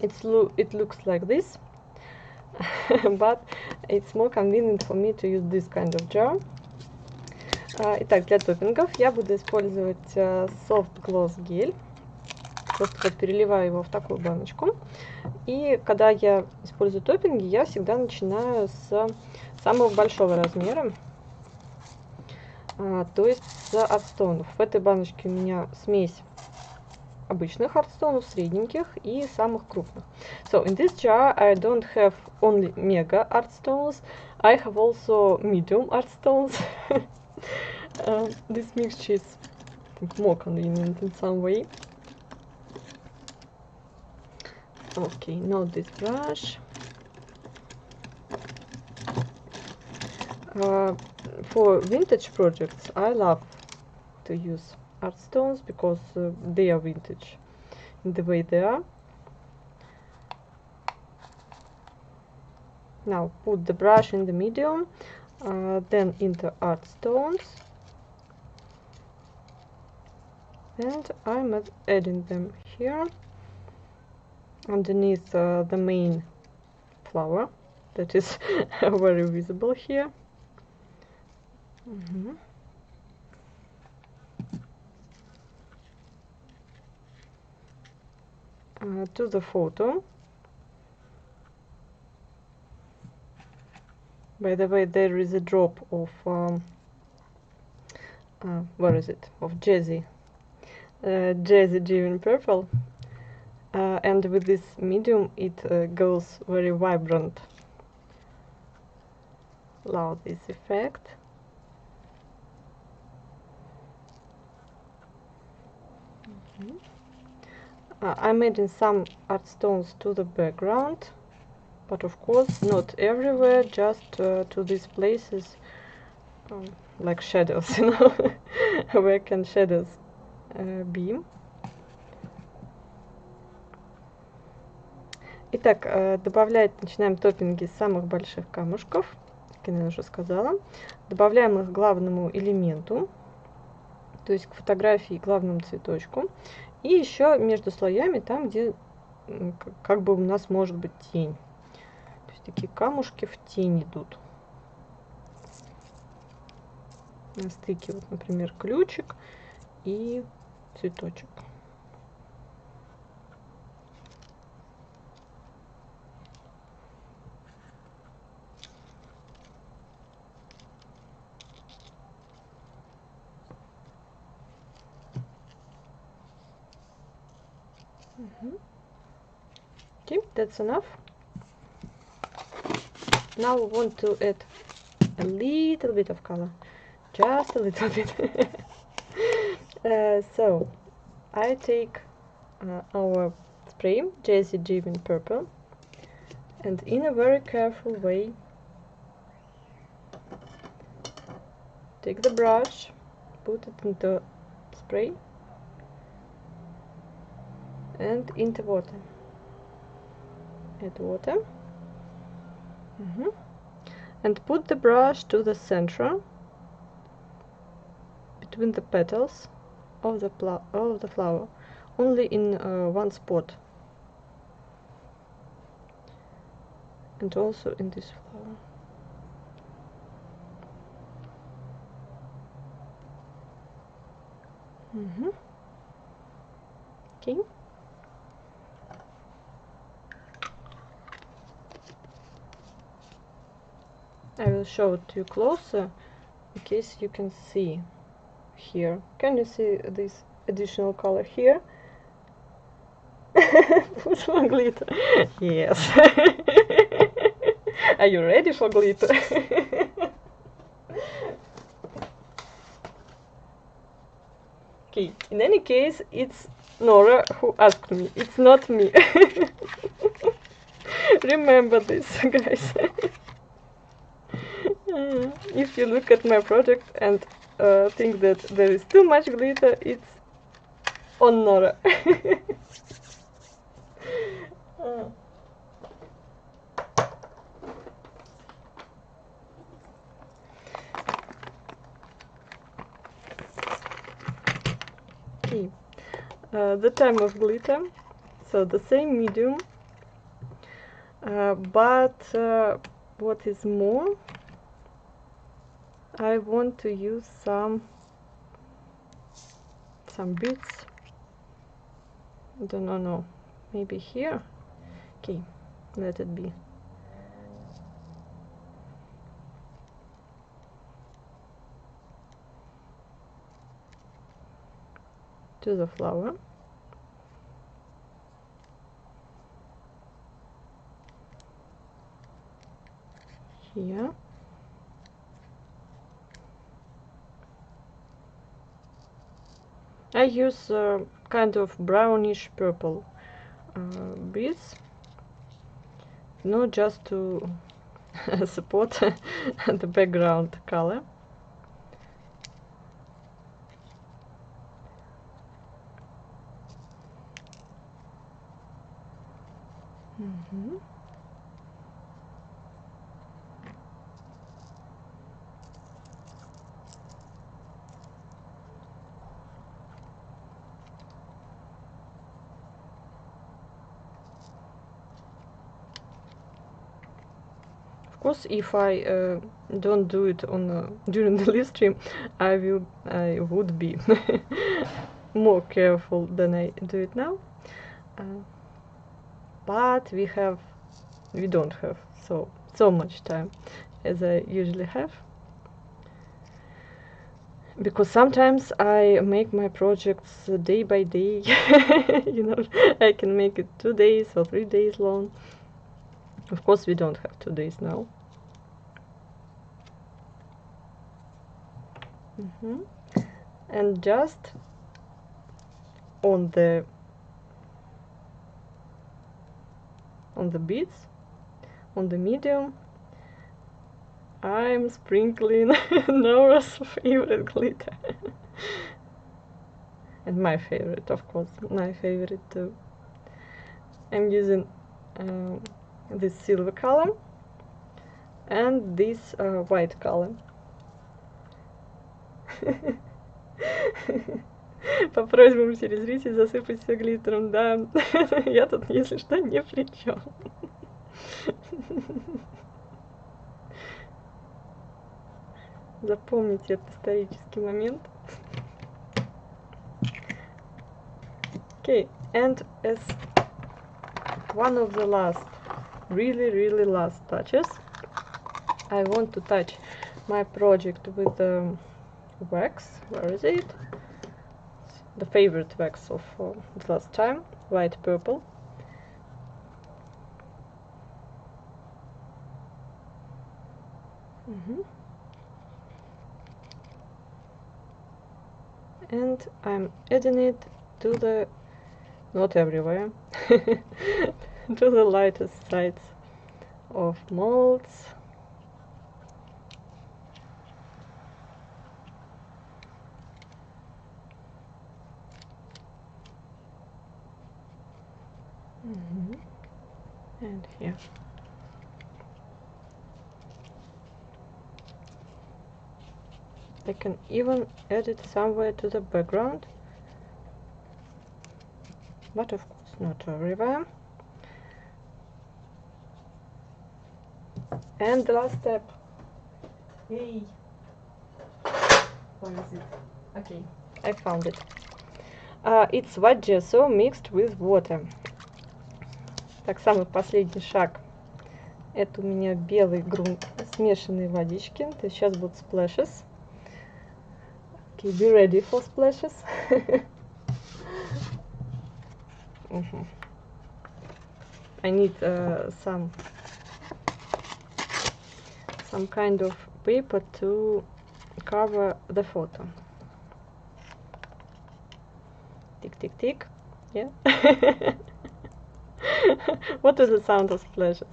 It looks like this, but it's more convenient for me to use this kind of jar. Итак, для топпингов я буду использовать soft gloss гель. Просто вот переливаю его в такую баночку. И когда я использую топпинги, я всегда начинаю с самого большого размера. То есть с артстоунов. В этой баночке у меня смесь обычных артстоунов, средненьких и самых крупных. So in this jar I don't have only mega artstones, I have also medium artstones. This mixture is, I think, more convenient in some way. Okay, now this brush. For vintage projects, I love to use art stones because they are vintage in the way they are. Now put the brush in the medium, then into art stones. and I'm adding them here underneath the main flower that is very visible here. To the photo. By the way, there is a drop of where is it? Of Jazzy Genuine Purple, and with this medium it goes very vibrant. Love this effect. I'm adding some art stones to the background, but of course not everywhere, just to these places, like shadows, you know, where can shadows be. Итак, начинаем топпинги с самых больших камушков, как я уже сказала. Добавляем их к главному элементу, то есть к фотографии, главному цветочку. И еще между слоями, там, где как бы у нас может быть тень. То есть такие камушки в тень идут. На стыке, вот, например, ключик и цветочек. Okay, that's enough. Now we want to add a little bit of color, just a little bit. So I take our spray, Jazzy Genuine Purple, and in a very careful way take the brush, put it into spray and into water. Add water. And put the brush to the center between the petals of the flower, only in one spot, and also in this flower. Okay. I will show it to you closer in case you can see here. Can you see this additional color here? Put more glitter. Yes. Are you ready for glitter? Okay, in any case, it's Nora who asked me. It's not me. Remember this, guys. If you look at my project and think that there is too much glitter, it's on Nora. Okay. The time of glitter, so the same medium, but what is more, I want to use some bits. I don't know, maybe here. Okay, let it be. To the flower. Here. I use kind of brownish purple bits, not just to support the background color. course, if I don't do it on during the live stream, I would be more careful than I do it now. But we don't have so much time as I usually have, because sometimes I make my projects day by day. You know, I can make it 2 days or 3 days long. Of course, we don't have 2 days now. And just on the beads, on the medium, I'm sprinkling Nora's favorite glitter. And my favorite, of course, my favorite too. I'm using this silver color and this white color. По просьбам телезрителей засыпать все глиттером, да. Я тут, если что, ни при чем. Запомните этот исторический момент. Okay, and as one of the last, really last touches, I want to touch my project with wax. Where is it? The favorite wax of the last time, white purple. And I'm adding it to the, not everywhere, to the lightest sides of molds. And here. I can even add it somewhere to the background, but of course not everywhere. And the last step. Yay! Where is it? Okay, I found it. It's white gesso mixed with water. Так, самый последний шаг. Это у меня белый грунт, смешанные водички. То есть сейчас будут splashes. Okay, be ready for splashes. I need some kind of paper to cover the photo. Tick, tick, tick. Yeah. What is the sound of splashes?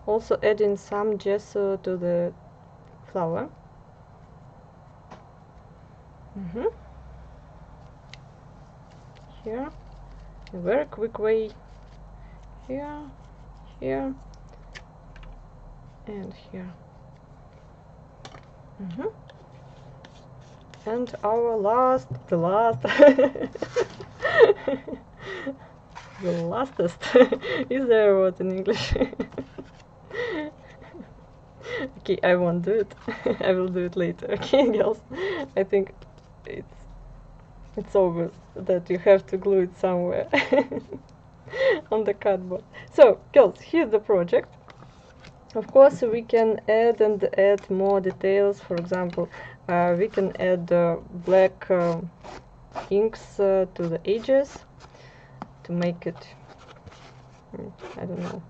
Also adding some gesso to the flower. Here, a very quick way. Here, here, and here. And our the lastest. Is there a word in English? Okay, I won't do it. I will do it later. Okay, girls. I think it's obvious that you have to glue it somewhere on the cardboard. So, girls, here's the project. Of course, we can add more details. For example, we can add black inks to the edges to make it, I don't know,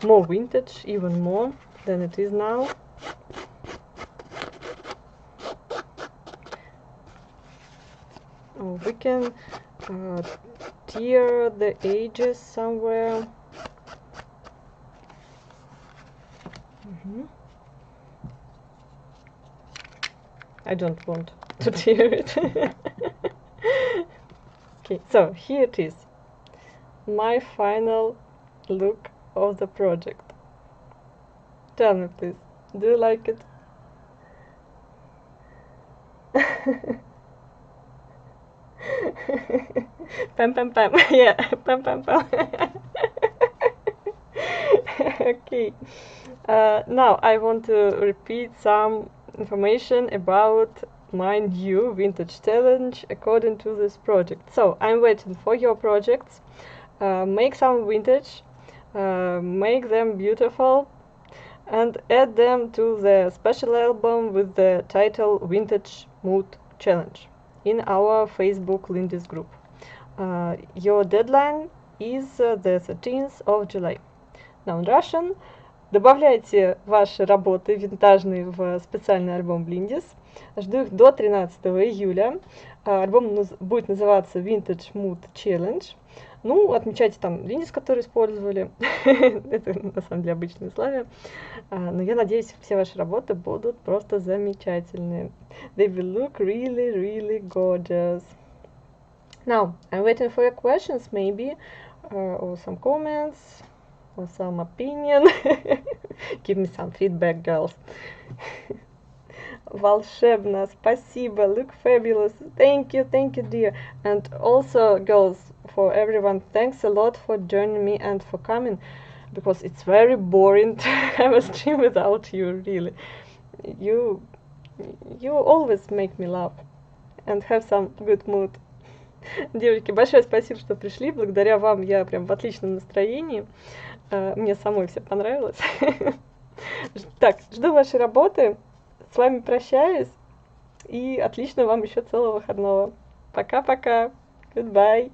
more vintage, even more than it is now. We can tear the edges somewhere. I don't want to tear it. Okay, so here it is, my final look of the project? Tell me, please. Do you like it? Pam pam pam. Yeah, pam pam pam. Okay. Now I want to repeat some information about my new vintage challenge according to this project. So I'm waiting for your projects. Make some vintage, make them beautiful, and add them to the special album with the title Vintage Mood Challenge in our Facebook Lindy's group. Your deadline is the 13th of July. Now in Russian. Добавляйте ваши работы винтажные в специальный альбом Lindy's. Жду их до 13 июля. Альбом будет называться Vintage Mood Challenge. Ну, отмечайте там Lindy's, которые использовали. Это на самом деле обычные условия. Но я надеюсь, все ваши работы будут просто замечательные. They will look really, really gorgeous. Now, I'm waiting for your questions, maybe, or some comments, or some opinion. Give me some feedback, girls. Волшебно, спасибо, look fabulous. Thank you, dear. And also, girls, for everyone, thanks a lot for joining me and for coming, because it's very boring to have a stream without you, really. You always make me laugh and have some good mood. Девочки, большое спасибо, что пришли. Благодаря вам я прям в отличном настроении. Мне самой все понравилось. Так, жду вашей работы. С вами прощаюсь. И отлично вам еще целого выходного. Пока-пока. Goodbye.